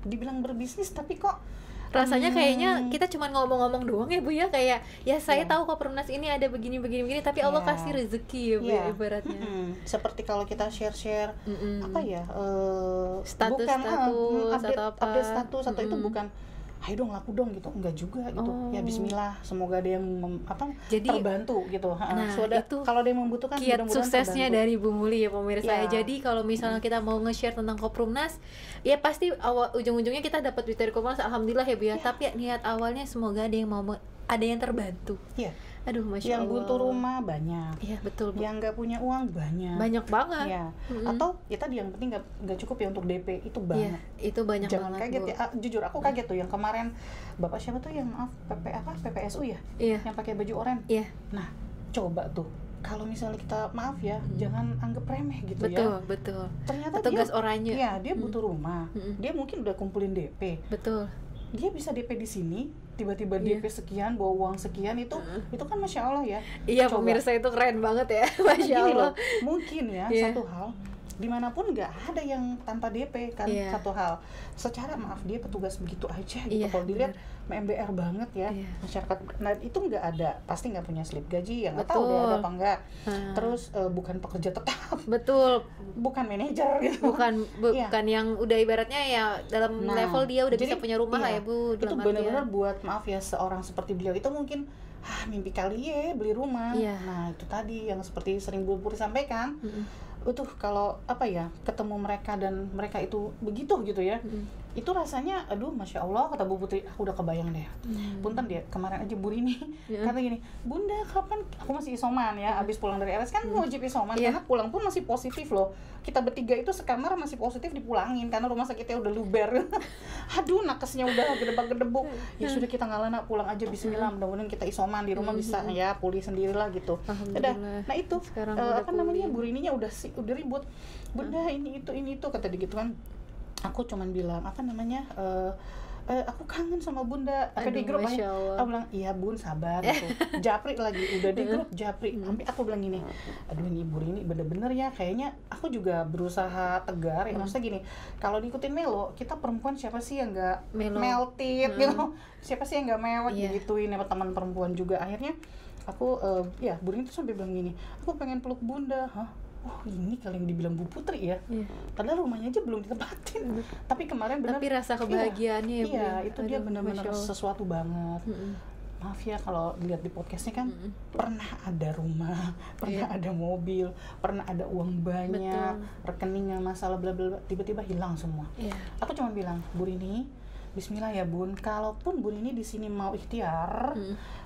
dibilang berbisnis tapi kok rasanya kayaknya kita cuma ngomong-ngomong doang ya Bu ya, kayak ya saya tahu Koprumnas ini ada begini tapi Allah kasih rezeki ya Bu ibaratnya. Seperti kalau kita share status update status atau itu bukan ayo dong laku dong gitu, enggak juga gitu. Ya Bismillah, semoga ada yang terbantu gitu. Itu kalau ada yang membutuhkan, kiat suksesnya terbantu. dari Bu Muli ya pemirsa ya. Jadi kalau misalnya kita mau nge-share tentang Koprumnas, ya pasti ujung-ujungnya kita dapat duit dari Koprumnas, alhamdulillah ya Bu ya. Tapi niat awalnya semoga ada yang terbantu. Aduh Masya yang Allah. butuh rumah banyak. Iya betul Bu. Yang nggak punya uang banyak banget. Ya. Atau ya tadi yang penting nggak cukup ya untuk DP, itu banyak. Itu banyak Jangan banget kaget Bu. ya. Jujur aku kaget tuh yang kemarin Bapak siapa tuh yang PPSU ya? Yang pakai baju oranye. Nah, coba tuh kalau misalnya kita jangan anggap remeh gitu ya. Betul. Ternyata petugas oranye. Iya, dia butuh rumah. Dia mungkin udah kumpulin DP. Betul. Dia bisa DP di sini tiba-tiba DP sekian, bawa uang sekian, itu kan Masya Allah ya. Iya, Coba. pemirsa itu keren banget ya. Masya Gini Allah. loh, mungkin ya satu hal, dimanapun nggak ada yang tanpa DP kan. Satu hal, secara maaf dia petugas begitu aja gitu, kalau dilihat MBR banget ya masyarakat. Nah itu nggak ada, pasti nggak punya slip gaji, yang nggak tahu dia ada apa enggak. Terus bukan pekerja tetap, betul, bukan manajer gitu, bukan yang udah ibaratnya ya dalam level dia udah bisa punya rumah lah ya Bu. Itu benar-benar buat maaf ya seorang seperti beliau itu mungkin mimpi kali ya beli rumah. Nah itu tadi yang seperti sering Bu Puri sampaikan. Itu kalau apa ya, ketemu mereka dan mereka itu begitu gitu ya, itu rasanya aduh Masya Allah, kata Bu Putri, aku udah kebayang deh. Punten dia kemarin aja Bu Rini kata gini, Bunda kapan, aku masih isoman ya, abis pulang dari RS kan wajib isoman, karena pulang pun masih positif loh, kita bertiga itu sekamar masih positif, dipulangin karena rumah sakitnya udah luber. Aduh nakesnya udah gedebak-gedebuk, ya sudah kita ngalah nak, pulang aja bismillah, mudah-mudahan kita isoman di rumah bisa ya pulih sendirilah gitu. Nah itu apa namanya, Bu Rininya udah ribut, Bunda ini itu kata dia gitu kan. Aku cuman bilang apa namanya, aku kangen sama Bunda. Apa di grup aja, aku bilang iya Bun sabar gitu. Japri lagi udah di grup Japri, sampai aku bilang gini, aduh ini Ibu ini bener-bener ya, kayaknya aku juga berusaha tegar ya, maksudnya gini, kalau diikutin Melo, kita perempuan siapa sih yang nggak melted gitu, siapa sih yang nggak mewek digituin sama teman perempuan juga. Akhirnya aku ya Bu Rini tuh sampai bilang gini, aku pengen peluk Bunda. Oh ini kali yang dibilang Bu Putri ya, padahal rumahnya aja belum ditempatin. Tapi kemarin benar. Tapi rasa kebahagiaannya ya Bu. Iya, itu dia benar-benar sesuatu banget. Maaf ya kalau dilihat di podcastnya kan, pernah ada rumah, pernah ada mobil, pernah ada uang banyak, rekeningnya masalah bla bla bla, tiba-tiba hilang semua. Aku cuma bilang, Bu Rini, Bismillah ya Bun, kalaupun Bu Rini di sini mau ikhtiar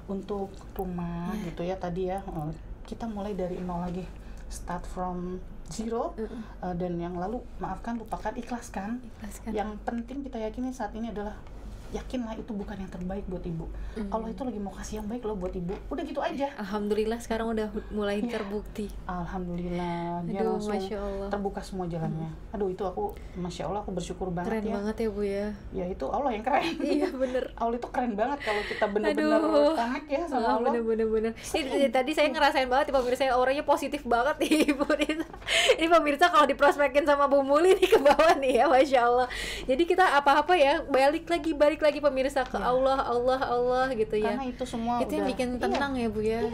untuk rumah gitu ya tadi ya, kita mulai dari nol lagi. Start from zero, dan yang lalu maafkan, lupakan, ikhlaskan. Yang penting kita yakini saat ini adalah yakinlah itu bukan yang terbaik buat Ibu. Allah itu lagi mau kasih yang baik loh buat Ibu. Udah gitu aja. Alhamdulillah sekarang udah mulai terbukti. Alhamdulillah. Dia langsung terbuka semua jalannya. Aduh itu aku Masya Allah, aku bersyukur banget. Keren banget ya Bu ya. Ya itu Allah yang keren. Iya bener. Allah itu keren banget kalau kita bener-bener connect ya sama Allah. Bener-bener. Ini tadi saya ngerasain banget nih pemirsa, orangnya positif banget nih Ibu. Ini pemirsa kalau diprospekin sama Bu Muli nih ke bawah nih ya, Masya Allah. Jadi kita apa-apa ya balik lagi pemirsa ke Allah gitu ya. Karena itu semua itu yang bikin tenang ya Bu ya.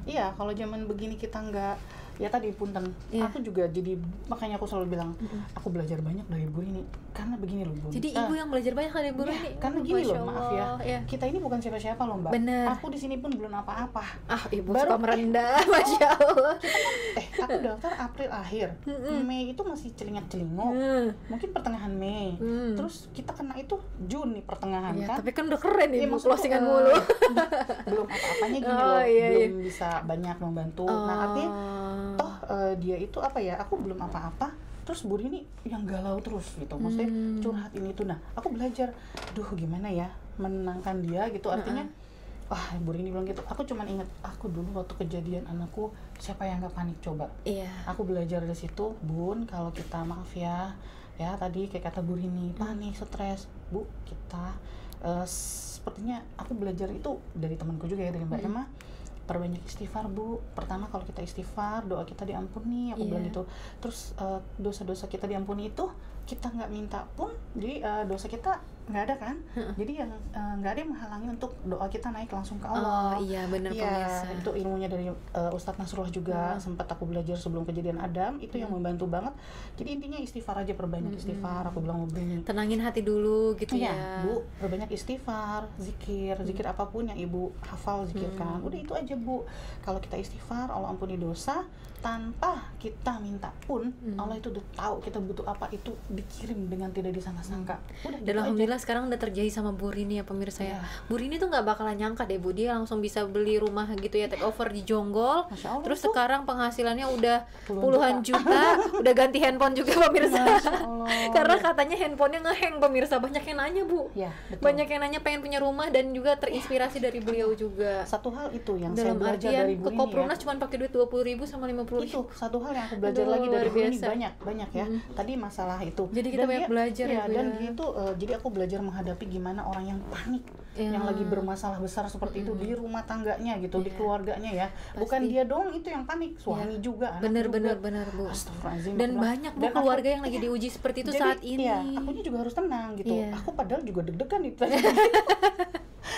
Iya, kalau zaman begini kita nggak, ya tadi punten, aku juga jadi, makanya aku selalu bilang, aku belajar banyak dari Bu Rini, karena begini loh Bu. Jadi Ibu yang belajar banyak dari Bu Rini. Karena gini loh, maaf ya, kita ini bukan siapa-siapa loh Mbak. Bener. Aku di sini pun belum apa-apa. Ibu baru suka merendah, Masya Allah. Kita kan, aku daftar April akhir, Mei itu masih celingat-celingok, mungkin pertengahan Mei, terus kita kena itu Juni pertengahan kan. Tapi kan udah keren nih Bu, closingan mulu. Belum apa-apanya gini loh, belum bisa banyak membantu. Nah artinya toh dia itu apa ya, aku belum apa-apa, terus Bu Rini yang galau terus gitu, maksudnya curhat ini itu. Nah aku belajar, duh gimana ya menenangkan dia gitu, artinya wah Bu Rini bilang gitu, aku cuman inget aku dulu waktu kejadian anakku, siapa yang gak panik coba. Aku belajar dari situ, Bun, kalau kita maaf ya tadi kayak kata Bu Rini, panik, stres, Bu, kita sepertinya aku belajar itu dari temanku juga ya, dari Mbak Emma, perbanyak istighfar Bu. Pertama kalau kita istighfar, doa kita diampuni, aku bilang gitu. Terus dosa-dosa kita diampuni itu kita nggak minta pun, jadi dosa kita nggak ada kan. Jadi yang nggak ada yang menghalangi untuk doa kita naik langsung ke Allah. Iya benar pemirsa. Itu ilmunya dari Ustadz Nasrullah juga, sempat aku belajar sebelum kejadian Adam, itu yang membantu banget. Jadi intinya istighfar aja, perbanyak istighfar. Aku bilang mau begini, tenangin hati dulu gitu ya Bu, perbanyak istighfar, zikir apapun yang Ibu hafal zikirkan. Udah itu aja Bu. Kalau kita istighfar, Allah ampuni dosa tanpa kita minta pun, Allah itu udah tahu kita butuh apa, itu dikirim dengan tidak disangka-sangka. Udah. Dan alhamdulillah sekarang udah terjadi sama Bu Rini ya pemirsa ya. Bu Rini tuh nggak bakalan nyangka deh Bu, dia langsung bisa beli rumah gitu ya, take over di Jonggol. Terus sekarang penghasilannya udah puluhan juta, udah ganti handphone juga pemirsa. Karena katanya handphonenya ngehang pemirsa, banyak yang nanya Bu. Banyak yang nanya pengen punya rumah dan juga terinspirasi dari beliau juga. Satu hal itu yang dalam saya belajar dari Bu Rini, ke Koprumnas cuma pakai duit 20.000 sama 50.000. Itu satu hal yang aku belajar lagi dari Bu Rini, banyak ya. Tadi masalah itu. Jadi kita banyak belajar ya. Dan itu jadi aku belajar belajar menghadapi gimana orang yang panik, yang lagi bermasalah besar seperti itu di rumah tangganya gitu, di keluarganya ya. Bukan dia doang itu yang panik, suami juga, anak juga. Bener Bu. Astagfirullahaladzim. Dan banyak Bu keluarga yang lagi diuji seperti itu saat ini. Iya, akunya juga harus tenang gitu. Aku padahal juga deg-degan itu.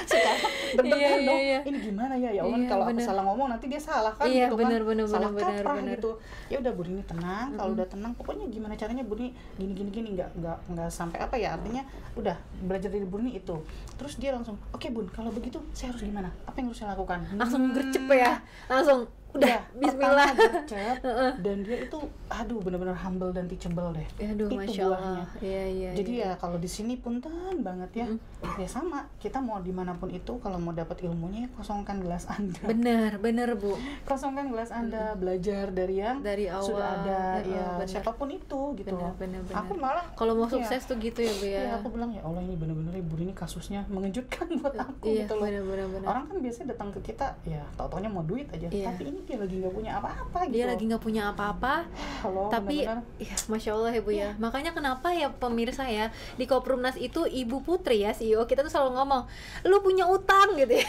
Sekarang deg-degan dong. Ini gimana ya Allah, kalau aku salah ngomong nanti dia salah kan gitu kan. Salah kaprah gitu. Ya udah Bu Rini tenang, kalau udah tenang pokoknya gimana caranya Bu Rini gini nggak sampai apa ya, artinya udah belajar dari Bu Rini itu. Terus dia langsung, "Oke Bun, kalau begitu saya harus gimana? Apa yang harus saya lakukan?" Langsung gercep ya. Langsung udah bismillah. Gercep, dan dia itu aduh benar-benar humble dan teachable deh. Aduh, itu Masya buahnya. Allah. Iya. Jadi ya kalau di sini punten banget ya. Ya sama, kita mau dimanapun itu kalau mau dapat ilmunya ya kosongkan gelas Anda. Bener Bu. Kosongkan gelas Anda, belajar dari yang dari awal sudah ada ya, bener. siapapun itu gitu loh. Bener. Aku malah kalau mau sukses tuh gitu ya Bu ya. Iya, aku bilang ya Allah ini bener-bener Bu ini kasusnya mengejutkan buat aku gitu loh. Bener. Orang kan biasanya datang ke kita ya tau-taunya mau duit aja, tapi ini dia lagi nggak punya apa-apa gitu. Dia lagi nggak punya apa-apa. Halo, tapi bener-bener. Ya, Masya Allah ya Bu ya. Makanya kenapa ya pemirsa ya, di Koprumnas itu Ibu Putri ya CEO kita tuh selalu ngomong, lu punya utang gitu ya.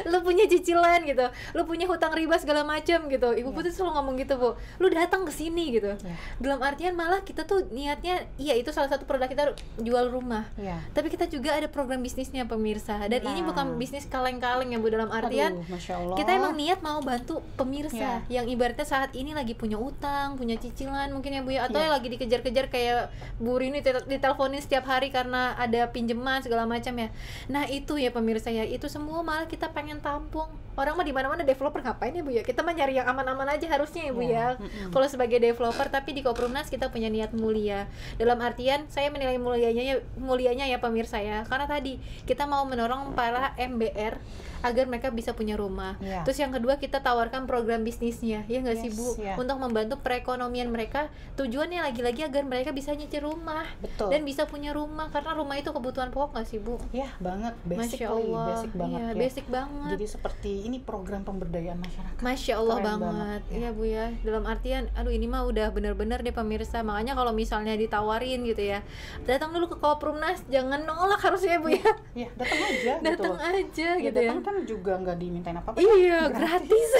Lu punya cicilan gitu, lu punya hutang riba segala macam gitu. Ibu Putri selalu ngomong gitu Bu, lu datang ke sini gitu. Dalam artian malah kita tuh niatnya, iya itu salah satu produk kita jual rumah. Tapi kita juga ada program bisnisnya pemirsa. Dan ini bukan bisnis kaleng-kaleng ya Bu, dalam artian Masya Allah. kita emang niat mau bantu pemirsa yang ibaratnya saat ini lagi punya utang, punya cicilan mungkin ya Bu ya, atau yang lagi dikejar-kejar kayak Bu Rini diteleponin setiap hari karena ada pinjaman segala macam ya. Nah itu ya pemirsa ya, itu semua malah kita pengen tampung. Orang mah di mana-mana developer ngapain ya Bu ya? Kita mah nyari yang aman-aman aja harusnya ya Bu ya. Kalau sebagai developer, tapi di Koprumnas kita punya niat mulia. Dalam artian saya menilai mulianya ya pemirsa ya. Karena tadi kita mau menolong para MBR agar mereka bisa punya rumah. Terus yang kedua kita tawarkan program bisnisnya, ya nggak sih Bu, untuk membantu perekonomian mereka. Tujuannya lagi-lagi agar mereka bisa nyicil rumah. Dan bisa punya rumah, karena rumah itu kebutuhan pokok nggak sih Bu? Ya banget, basic banget ya. Basic banget. Jadi seperti ini program pemberdayaan masyarakat. Masya Allah banget. Ya Bu ya, dalam artian, aduh ini mah udah bener-bener deh pemirsa. Makanya kalau misalnya ditawarin gitu ya, datang dulu ke Koprumnas, jangan nolak harusnya Bu ya. Ya datang aja. Datang aja gitu ya. Kan juga nggak dimintain apa-apa. Iya, gratis.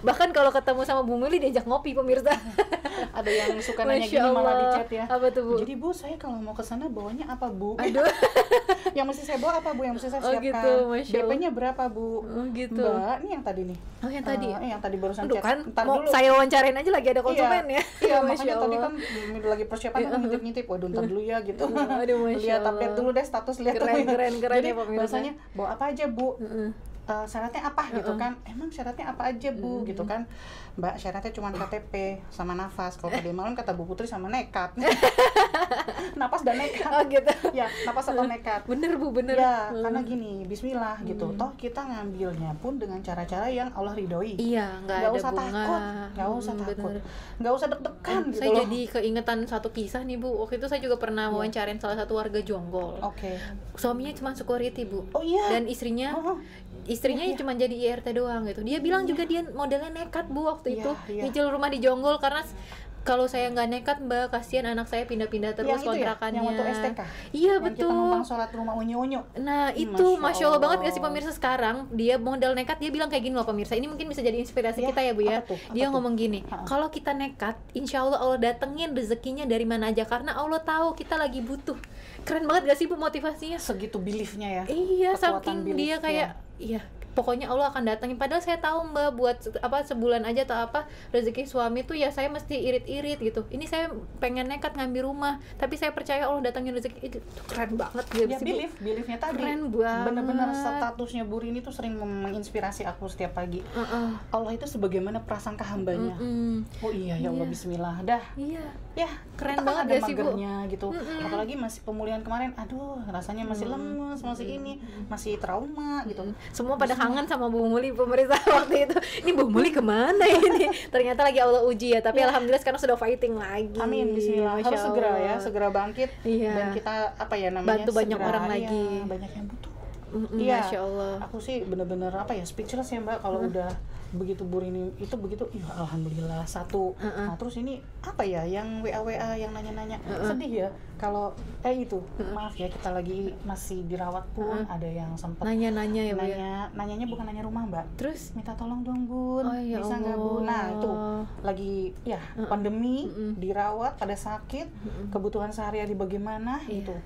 Bahkan kalau ketemu sama Bu Muli diajak ngopi pemirsa. Ada yang suka nanya gini malah di chat ya. Apa tuh Bu? Jadi Bu, saya kalau mau ke sana bawanya apa Bu? Aduh. Yang mesti saya bawa apa Bu? Yang mesti saya siapkan? Gitu, DP-nya berapa Bu? Gitu. Mbak, ini yang tadi nih. Oh yang tadi? Yang tadi barusan chat. Kan, mau dulu. Saya wawancarain aja lagi ada konsumen ya. Iya, makanya tadi kan lagi persiapan kan ngintip-ngintip. Waduh, ntar dulu ya gitu. Aduh, lihat update dulu deh status, lihat keren Jadi, ya pemirsa. Bahasanya bawa apa aja Bu? Syaratnya apa gitu kan, emang syaratnya apa aja Bu gitu kan, Mbak syaratnya cuma KTP sama nafas. Kalau tadi malam kata Bu Putri sama nekat. Napas dan nekat. Oh gitu ya, napas atau nekat. Bener Bu, bener ya, karena gini, bismillah gitu. Toh kita ngambilnya pun dengan cara-cara yang Allah ridhoi. Iya, nggak usah bunga. takut, nggak usah takut, nggak usah deg-degan gitu saya loh. jadi keingetan satu kisah nih Bu. Waktu itu saya juga pernah wawancarain salah satu warga Jonggol. Suaminya cuma security Bu. Dan istrinya cuma jadi IRT doang gitu. Dia bilang juga dia modelnya nekat Bu waktu itu nyicil rumah di Jonggol, karena kalau saya nggak nekat Mbak, kasihan anak saya pindah-pindah terus kontrakannya. Yang waktu STK. Iya yang betul. Kita numpang sholat rumah unyu-unyu. Nah itu Masya Allah banget gak sih pemirsa. Sekarang dia modal nekat, dia bilang kayak gini loh pemirsa. Ini mungkin bisa jadi inspirasi kita ya Bu ya. Dia ngomong gini, kalau kita nekat, insya Allah Allah datengin rezekinya dari mana aja, karena Allah tahu kita lagi butuh. Keren banget gak sih Bu motivasinya? Segitu beliefnya ya. Iya, saking dia kayak iya, pokoknya Allah akan datangin. Padahal saya tahu Mbak, buat apa sebulan aja atau apa rezeki suami tuh ya saya mesti irit-irit gitu. Ini saya pengen nekat ngambil rumah, tapi saya percaya Allah datangin rezeki. Itu keren banget gitu ya, sih. Beliefnya tadi keren banget. Bener-bener statusnya Bu Rini tuh sering menginspirasi aku setiap pagi. Allah itu sebagaimana prasangka hambanya. Oh iya ya Allah, bismillah dah. Ya keren banget ya sih Bu gitu. Apalagi masih pemulihan kemarin, aduh rasanya masih lemes, masih ini, masih trauma gitu. Semua pada kangen sama Bu Muli pemerintah waktu itu. Ini Bu Muli kemana ini? Ternyata lagi Allah uji ya, tapi alhamdulillah sekarang sudah fighting lagi. Amin, bismillah. Harus segera ya, segera bangkit. Dan kita apa ya namanya, bantu banyak orang lagi. Banyak yang butuh. Masya Allah. Aku sih bener-bener apa ya, speechless ya Mbak kalau udah begitu Burini itu begitu, ya alhamdulillah satu. Nah terus ini apa ya yang WA yang nanya-nanya, sedih ya kalau itu maaf ya kita lagi masih dirawat pun ada yang sempat nanya-nanya ya Bu ya? Nanyanya bukan nanya rumah Mbak, Terus minta tolong dong Bun, ya bisa nggak Allah. Bun? Nah itu lagi ya pandemi, dirawat, pada sakit, kebutuhan sehari-hari bagaimana itu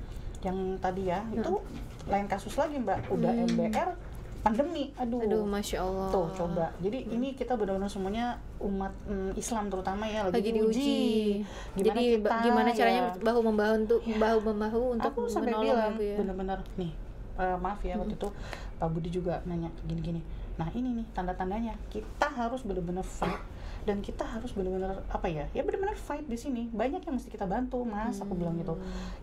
yang tadi ya itu lain kasus lagi Mbak, udah MBR pandemi, aduh Masya Allah. Tuh coba, jadi ini kita benar-benar semuanya umat Islam terutama ya lagi diuji. Gimana caranya bahu-membahu untuk aku sampai menolong bilang ya, Bu ya? benar-benar nih, maaf ya waktu itu Pak Budi juga nanya gini-gini. Nah ini nih tanda-tandanya kita harus benar-benar fight, dan kita harus benar-benar benar-benar fight di sini. Banyak yang mesti kita bantu Mas, aku bilang gitu.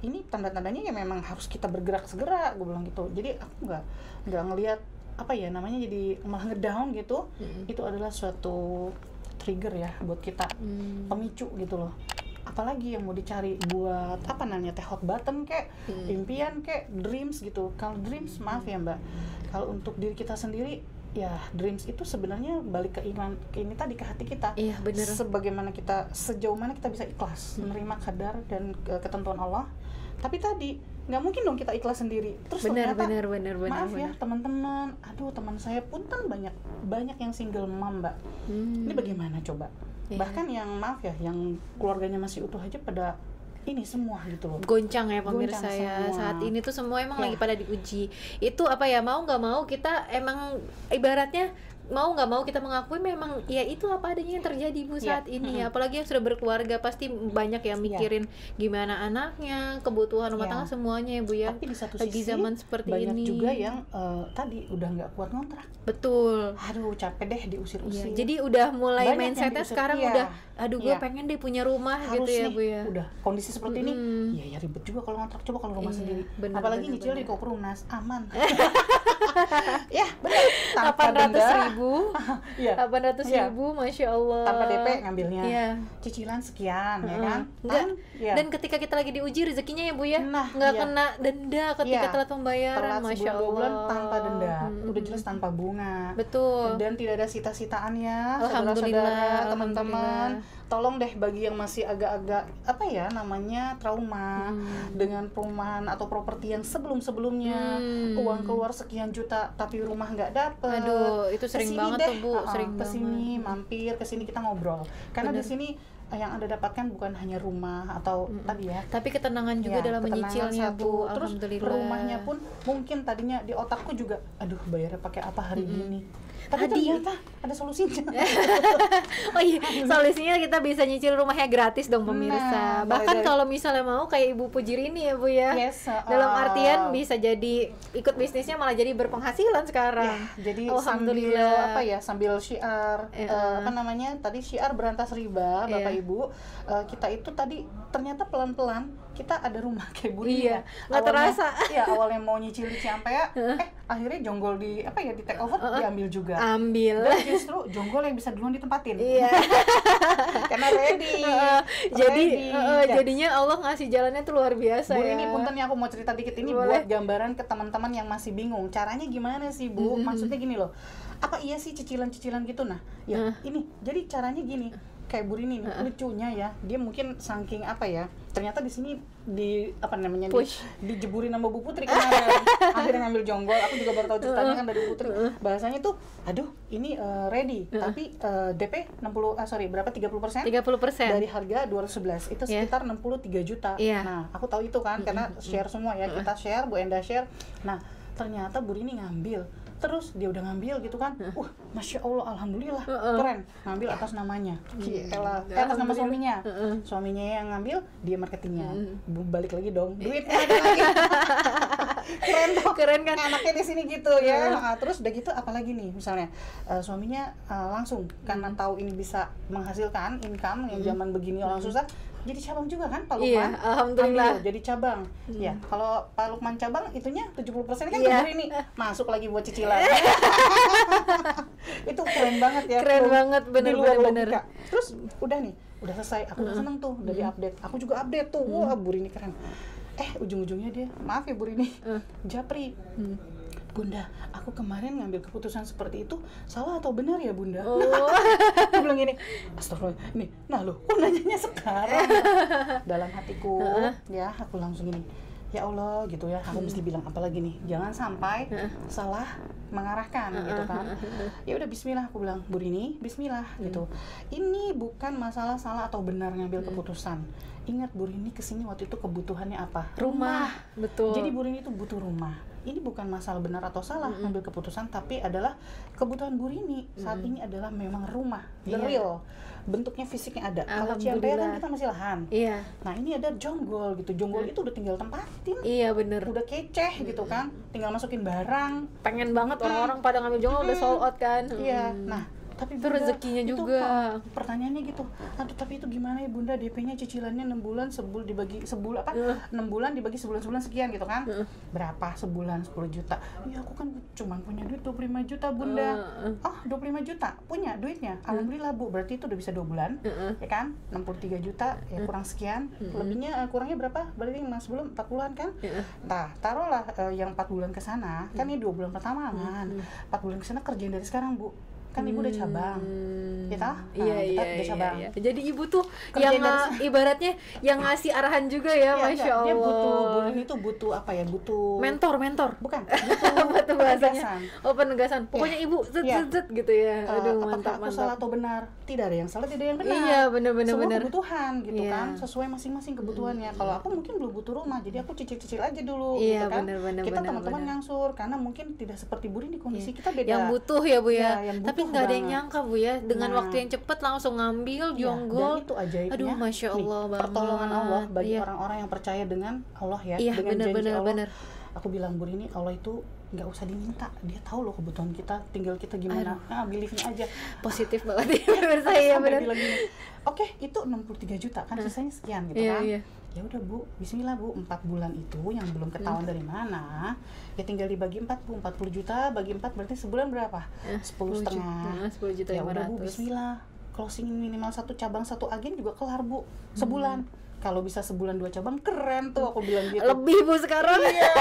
Ini tanda-tandanya ya memang harus kita bergerak segera, gue bilang gitu. Jadi aku nggak ngelihat jadi malah ngedown gitu. Itu adalah suatu trigger ya buat kita, pemicu gitu loh. Apalagi yang mau dicari buat teh hot button kek, impian kek, dreams gitu. Kalau dreams maaf ya Mbak, kalau untuk diri kita sendiri ya dreams itu sebenarnya balik ke iman, ke ini tadi, ke hati kita. Iya benar. Sebagaimana kita, sejauh mana kita bisa ikhlas menerima kadar dan ketentuan Allah. Tapi tadi nggak mungkin dong kita ikhlas sendiri. Terus benar. Maaf ya teman-teman, teman saya pun kan banyak yang single mom Mbak. Ini bagaimana coba? Bahkan yang maaf ya, yang keluarganya masih utuh aja pada ini semua gitu loh, goncang ya pemirsa ya. Saat ini tuh semua emang lagi pada diuji. Itu mau nggak mau kita emang ibaratnya mau nggak mau kita mengakui memang ya itu apa adanya yang terjadi Bu saat ini. Apalagi yang sudah berkeluarga pasti banyak yang mikirin gimana anaknya, kebutuhan rumah tangga semuanya ya Bu ya. Tapi di satu lagi sisi zaman seperti banyak ini juga yang tadi udah nggak kuat ngontrak. Betul. Aduh capek deh diusir-usir. Jadi udah mulai banyak mindsetnya sekarang udah gue pengen deh punya rumah. Harus gitu ya nih, Bu ya. Udah kondisi seperti ini ya ribet juga kalau ngontrak, coba kalau rumah sendiri. Apalagi nyicil di Koperumnas aman. Ya benar, tanpa 800.000 Masya Allah, tanpa DP ngambilnya, cicilan sekian ya kan. Dan ketika kita lagi diuji rezekinya ya Bu ya, nggak kena denda ketika telat pembayaran. Masya Allah, 2 bulan tanpa denda, udah jelas tanpa bunga. Betul. Dan tidak ada sita-sitaan ya, Alhamdulillah, saudara-saudara, teman-teman. Tolong deh bagi yang masih agak-agak trauma dengan perumahan atau properti yang sebelum-sebelumnya, uang keluar sekian juta tapi rumah nggak dapet. Aduh, itu sering kesini banget deh, tuh Bu, sering kesini mampir, kesini kita ngobrol. Karena di sini yang Anda dapatkan bukan hanya rumah atau tadi ya, tapi ketenangan juga dalam menyicilnya Bu. Terus rumahnya pun mungkin tadinya di otakku juga, aduh bayarnya pakai apa hari ini. Tapi ternyata ada solusinya. Oh iya, solusinya kita bisa nyicil rumahnya gratis dong pemirsa. Bahkan kalau misalnya mau kayak Ibu Pujirini ya Bu ya. Dalam artian bisa jadi ikut bisnisnya malah jadi berpenghasilan sekarang. Jadi alhamdulillah. Sambil syiar tadi syiar berantas riba Bapak Ibu. Kita itu tadi ternyata pelan-pelan kita ada rumah kayak Bu Rini. Nggak terasa. Awalnya mau nyicil di Ciampea, akhirnya jonggol di take over, diambil juga. Dan justru jonggol yang bisa duluan ditempatin. Karena ready. Jadinya Allah ngasih jalannya tuh luar biasa. Bu, ini punten aku mau cerita dikit ini buat gambaran ke teman-teman yang masih bingung. Caranya gimana sih Bu? Maksudnya gini loh. Apa iya sih cicilan-cicilan gitu? Nah, ini. Jadi caranya gini. Kayak Bu Rini nih, lucunya ya, dia mungkin saking ternyata di sini dijeburin sama Bu Putri kemarin. Akhirnya ngambil jonggol. Aku juga baru tahu ceritanya kan dari Bu Putri. Bahasanya tuh, aduh ini ready, tapi DP 30%? 30% dari harga 211, itu sekitar 63 juta. Nah, aku tahu itu kan karena share semua ya, kita share, Bu Enda share. Nah, ternyata Bu Rini ngambil. Terus dia udah ngambil gitu kan, Masya Allah, alhamdulillah, keren, ngambil atas namanya, atas nama suaminya, suaminya yang ngambil, dia marketingnya, balik lagi dong, duitnya ada lagi, keren kan, anaknya di sini gitu ya. Terus udah gitu, apalagi nih, misalnya suaminya langsung karena tahu ini bisa menghasilkan income yang zaman begini orang susah. Jadi cabang juga kan Pak Lukman? Alhamdulillah. Jadi cabang. Ya, kalau Pak Lukman cabang itunya 70% kan Bu Rini masuk lagi buat cicilan. Itu keren banget ya. Keren banget, bener. Terus udah nih, udah selesai. Aku udah seneng tuh dari update. Aku juga update tuh. Wah, Bu Rini keren. Ujung-ujungnya dia, maaf ya Bu Rini, japri. Bunda, aku kemarin ngambil keputusan seperti itu salah atau benar ya Bunda? Oh. Aku bilang gini, astagfirullah, ini, nah lo, kok nanyanya sekarang? Dalam hatiku, ya aku langsung gini, ya Allah gitu ya, aku mesti bilang apa lagi nih, jangan sampai salah mengarahkan gitu kan. Ya udah Bismillah, aku bilang, Bu Rini, Bismillah gitu. Ini bukan masalah salah atau benar ngambil keputusan. Ingat Bu Rini kesini waktu itu kebutuhannya apa? Rumah. Betul. Jadi Bu Rini itu butuh rumah. Ini bukan masalah benar atau salah ngambil keputusan, tapi adalah kebutuhan Bu Rini saat ini adalah memang rumah, real, bentuknya fisiknya ada. Kalau Ciampea kan kita masih lahan. Iya. Nah ini ada jonggol gitu, jonggol itu udah tinggal tempatin. Iya bener. Udah keceh gitu kan, tinggal masukin barang. Pengen banget orang-orang pada ngambil jonggol udah sold out kan. Iya. Nah tapi itu Bunda, rezekinya itu juga. Pertanyaannya gitu, aduh tapi itu gimana ya Bunda, DP-nya cicilannya 6 bulan dibagi sebulan apa 6 bulan dibagi sebulan sekian gitu kan, berapa sebulan 10 juta. Ya aku kan cuma punya duit 25 juta Bunda. 25 juta punya duitnya, alhamdulillah Bu, berarti itu udah bisa 2 bulan ya kan, 63 juta ya kurang sekian, lebihnya kurangnya berapa, berarti masih belum 4 bulan kan. Nah taruhlah yang 4 bulan ke sana kan, ini 2 bulan pertama aman, 4 bulan ke sana kerjain dari sekarang Bu, kan ibu udah cabang, ya toh? Iya, udah cabang. Iya. Jadi ibu tuh yang ibaratnya yang ngasih arahan juga ya, Masya Allah. Dia butuh, Bu Rini tuh butuh apa ya? Butuh mentor. Bukan, butuh bahasanya. Penegasan. Pokoknya ibu zet gitu ya. Aduh, mantap. Apakah aku salah atau benar? Tidak ada yang salah, tidak ada yang benar. Iya, benar. Semua kebutuhan gitu kan, sesuai masing-masing kebutuhannya. Kalau aku mungkin belum butuh rumah, jadi aku cicil-cicil aja dulu gitu kan. Kita teman-teman ngangsur karena mungkin tidak seperti Bu Rini, kondisi kita beda. Yang butuh ya Bu ya. Tapi nggak ada yang nyangka Bu ya, dengan waktu yang cepat langsung ngambil jonggol. Dan itu ajaibnya. Aduh, Masya Allah banget. Pertolongan Allah bagi orang-orang yang percaya dengan Allah ya, dengan janji Allah. Bener. Aku bilang Bu Rini, Allah itu nggak usah diminta, dia tahu loh kebutuhan kita, tinggal kita gimana. Believe-nya aja. Positif banget ya saya benar. Oke, itu 63 juta kan, sisanya sekian gitu kan. Ya udah Bu, Bismillah Bu, 4 bulan itu yang belum ketahuan dari mana, ya tinggal dibagi 4 Bu, 40 juta bagi 4 berarti sebulan berapa? 10,5. 10 juta ya udah Bu, Bismillah, closing minimal 1 cabang 1 agen juga kelar Bu, sebulan. Kalau bisa sebulan 2 cabang keren tuh, aku bilang gitu. Lebih Bu sekarang. Iya.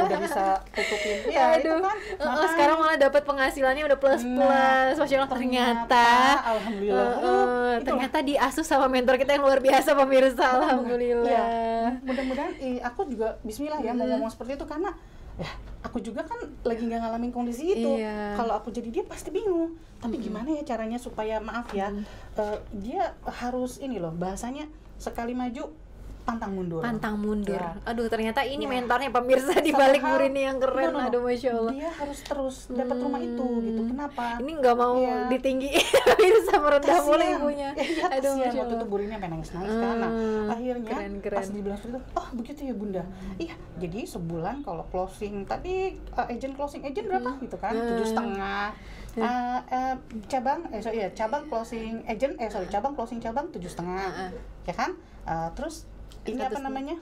Udah bisa tutupin. Ya itu kan. Sekarang malah dapat penghasilannya udah plus. Masya Allah, ternyata alhamdulillah. Ternyata diasuh sama mentor kita yang luar biasa pemirsa. Alhamdulillah. Ya, mudah-mudahan aku juga Bismillah ya mau ngomong seperti itu, karena ya aku juga kan lagi nggak ngalamin kondisi itu. Kalau aku jadi dia pasti bingung. Tapi gimana ya caranya supaya, maaf ya, dia harus ini loh bahasanya, sekali maju pantang mundur. Ya. Aduh, ternyata ini mentornya pemirsa di balik Bu Rini yang keren. Aduh, Masya Allah. Dia harus terus dapat rumah itu gitu. Kenapa? Ini nggak mau ditinggiin, pemirsa merendah mulai ibunya. Aduh, Masya Allah. Waktu itu Bu Rini sampai nangis-nangis karena akhirnya pas dibilang seperti itu, oh begitu ya Bunda. Iya, jadi sebulan kalau closing tadi closing agent berapa gitu kan? 7,5. Cabang closing agent cabang 7,5 ya kan, terus ini apa namanya,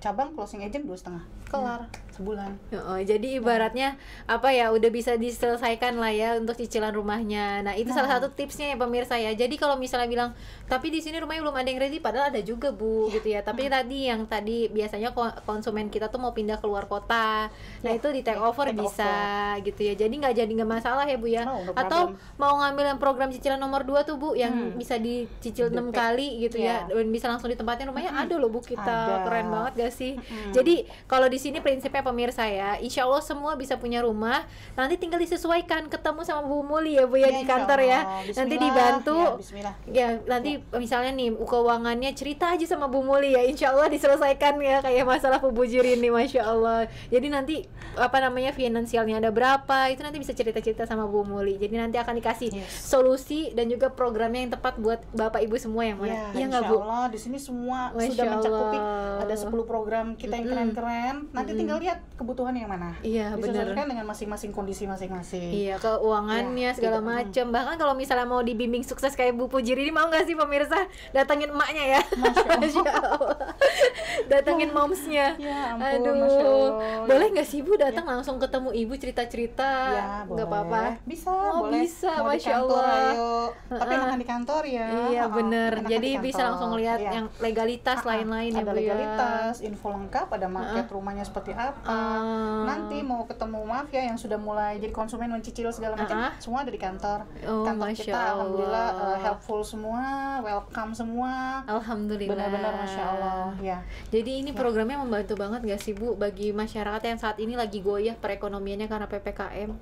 cabang closing agent 2,5 kelar sebulan. Jadi ibaratnya apa ya, udah bisa diselesaikan lah ya untuk cicilan rumahnya. Nah itu salah satu tipsnya ya pemirsa ya. Jadi kalau misalnya bilang tapi di sini rumahnya belum ada yang ready, padahal ada juga Bu gitu ya. Tapi tadi biasanya konsumen kita tuh mau pindah keluar kota. Nah itu di take over bisa gitu ya. Jadi nggak masalah ya Bu ya. Atau mau ngambil yang program cicilan nomor 2 tuh Bu, yang bisa dicicil 6 kali gitu ya, dan bisa langsung ditempatin rumahnya. Ada loh Bu kita. Keren banget gak sih? Jadi kalau di sini prinsipnya pemirsa ya, insya Allah semua bisa punya rumah. Nanti tinggal disesuaikan, ketemu sama Bu Muli ya Bu ya, di kantor ya. Nanti dibantu ya, nanti misalnya nih keuangannya cerita aja sama Bu Muli ya, insya Allah diselesaikan ya, kayak masalah Bu Bujur ini, Masya Allah. Jadi nanti apa namanya, finansialnya ada berapa, itu nanti bisa cerita-cerita sama Bu Muli. Jadi nanti akan dikasih solusi dan juga programnya yang tepat buat Bapak Ibu semua yang mana. Iya nggak Bu? Insya Allah di sini semua sudah mencakupi, ada 10 program kita yang keren-keren. Nanti tinggal lihat kebutuhan yang mana. Iya, benar. Disesuaikan dengan masing-masing kondisi masing-masing. Iya, keuangannya segala macam. Bahkan kalau misalnya mau dibimbing sukses kayak Bu Pujir ini, mau nggak sih pemirsa datangin emaknya ya? Masya Allah. Datangin momsnya. Ya ampun, Masya Allah. Boleh nggak sih Bu datang langsung ketemu Ibu cerita-cerita? Ya, nggak apa-apa. Bisa, boleh. Bisa, mau Masya kantor, Allah. Ayo. Tapi jangan di kantor ya. Iya, bener. Jadi bisa langsung lihat yang legalitas lain-lain ya Bu ya. Ada legalitas, info lengkap, ada market rumahnya operasionalnya seperti apa. Nanti mau ketemu maaf ya yang sudah mulai jadi konsumen mencicil segala macam, semua ada di kantor. Kantor Masya kita alhamdulillah Allah. helpful semua, welcome semua. Alhamdulillah. Benar-benar Masya Allah ya. Jadi ini programnya membantu banget gak sih Bu bagi masyarakat yang saat ini lagi goyah perekonomiannya karena PPKM?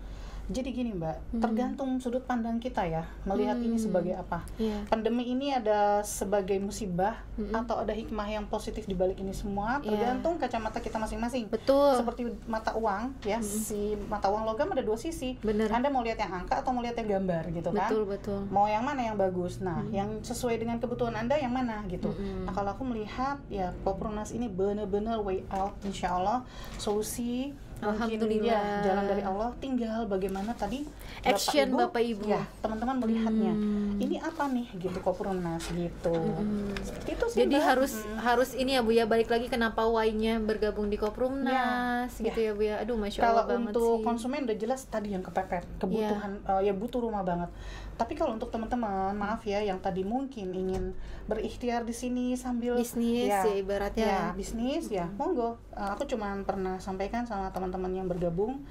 Jadi gini Mbak, tergantung sudut pandang kita ya, melihat ini sebagai apa. Pandemi ini ada sebagai musibah atau ada hikmah yang positif di balik ini semua, tergantung kacamata kita masing-masing. Betul. Seperti mata uang ya, si mata uang logam ada dua sisi. Bener. Anda mau lihat yang angka atau mau lihat yang gambar gitu kan? Betul. Mau yang mana yang bagus? Nah, yang sesuai dengan kebutuhan Anda yang mana gitu. Nah, kalau aku melihat ya Koprunas ini benar-benar way out, insya Allah solusi. Alhamdulillah. Ya, jalan dari Allah, tinggal bagaimana tadi action Bapak Ibu ya teman-teman melihatnya ini apa nih gitu Koprunas gitu. Itu sih jadi Mbak. harus ini ya Bu ya, balik lagi kenapa why-nya bergabung di Koprunas gitu ya Bu ya. Aduh Masya Allah banget sih. Kalau untuk konsumen udah jelas tadi yang kepepet kebutuhan ya butuh rumah banget. Tapi kalau untuk teman-teman maaf ya yang tadi mungkin ingin berikhtiar di sini sambil bisnis ya ibaratnya ya bisnis ya monggo. Aku cuman pernah sampaikan sama teman-teman yang bergabung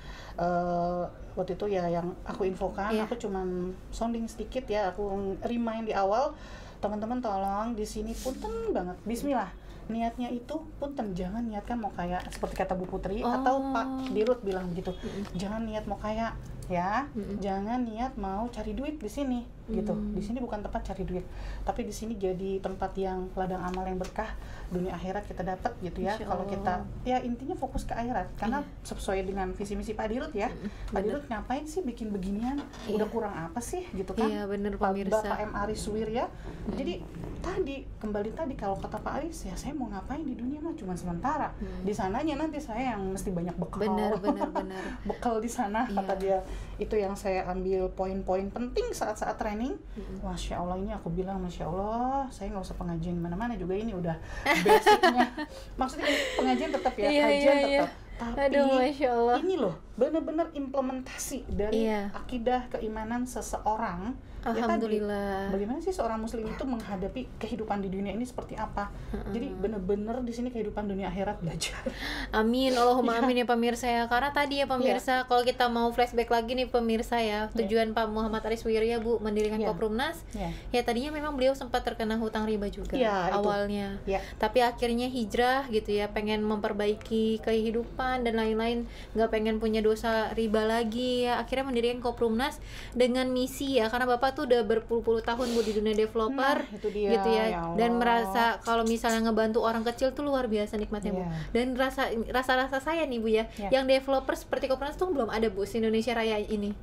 waktu itu ya yang aku infokan, aku cuman sounding sedikit ya, aku remind di awal teman-teman tolong di sini punten banget bismillah, niatnya itu punten, jangan niatkan mau kayak seperti kata Bu Putri atau Pak Dirut bilang begitu, jangan niat mau kayak ya, jangan niat mau cari duit di sini gitu. Di sini bukan tempat cari duit, tapi di sini jadi tempat yang ladang amal yang berkah, dunia akhirat kita dapat gitu ya. Kalau kita ya intinya fokus ke akhirat karena sesuai dengan visi misi Pak Dirut ya. Pak Dirut ngapain sih bikin beginian? Udah kurang apa sih gitu kan? Iya bener pemirsa. Bapak M. Aris Suwirya. Jadi kembali tadi kalau kata Pak Aris ya saya mau ngapain di dunia mah cuma sementara. Di sananya nanti saya yang mesti banyak bekal. Benar. Bekal di sana kata dia. Itu yang saya ambil poin-poin penting saat-saat training. Masya Allah, ini aku bilang Masya Allah, saya nggak usah pengajian mana-mana juga, ini udah basicnya. Maksudnya pengajian tetap ya, kajian tetap. Tapi aduh, Masya Allah. ini loh benar-benar implementasi dari akidah keimanan seseorang. Alhamdulillah. Ya, bagaimana sih seorang muslim itu menghadapi kehidupan di dunia ini seperti apa? Jadi benar-benar di sini kehidupan dunia akhirat belajar. Amin, Allahumma amin ya pemirsa ya. Karena tadi ya pemirsa, kalau kita mau flashback lagi nih pemirsa ya, tujuan Pak Muhammad Aris Suwirya Bu mendirikan Koprunas, ya tadinya memang beliau sempat terkena hutang riba juga awalnya. Tapi akhirnya hijrah gitu ya, pengen memperbaiki kehidupan dan lain-lain, nggak pengen punya dosa riba lagi ya. Akhirnya mendirikan Koprunas dengan misi ya, karena Bapak tuh udah berpuluh-puluh tahun Bu di dunia developer itu dia, gitu ya, ya dan merasa kalau misalnya ngebantu orang kecil tuh luar biasa nikmatnya Bu. Dan rasa saya nih Bu ya, yang developer seperti Koprunas tuh belum ada Bu di Indonesia Raya ini.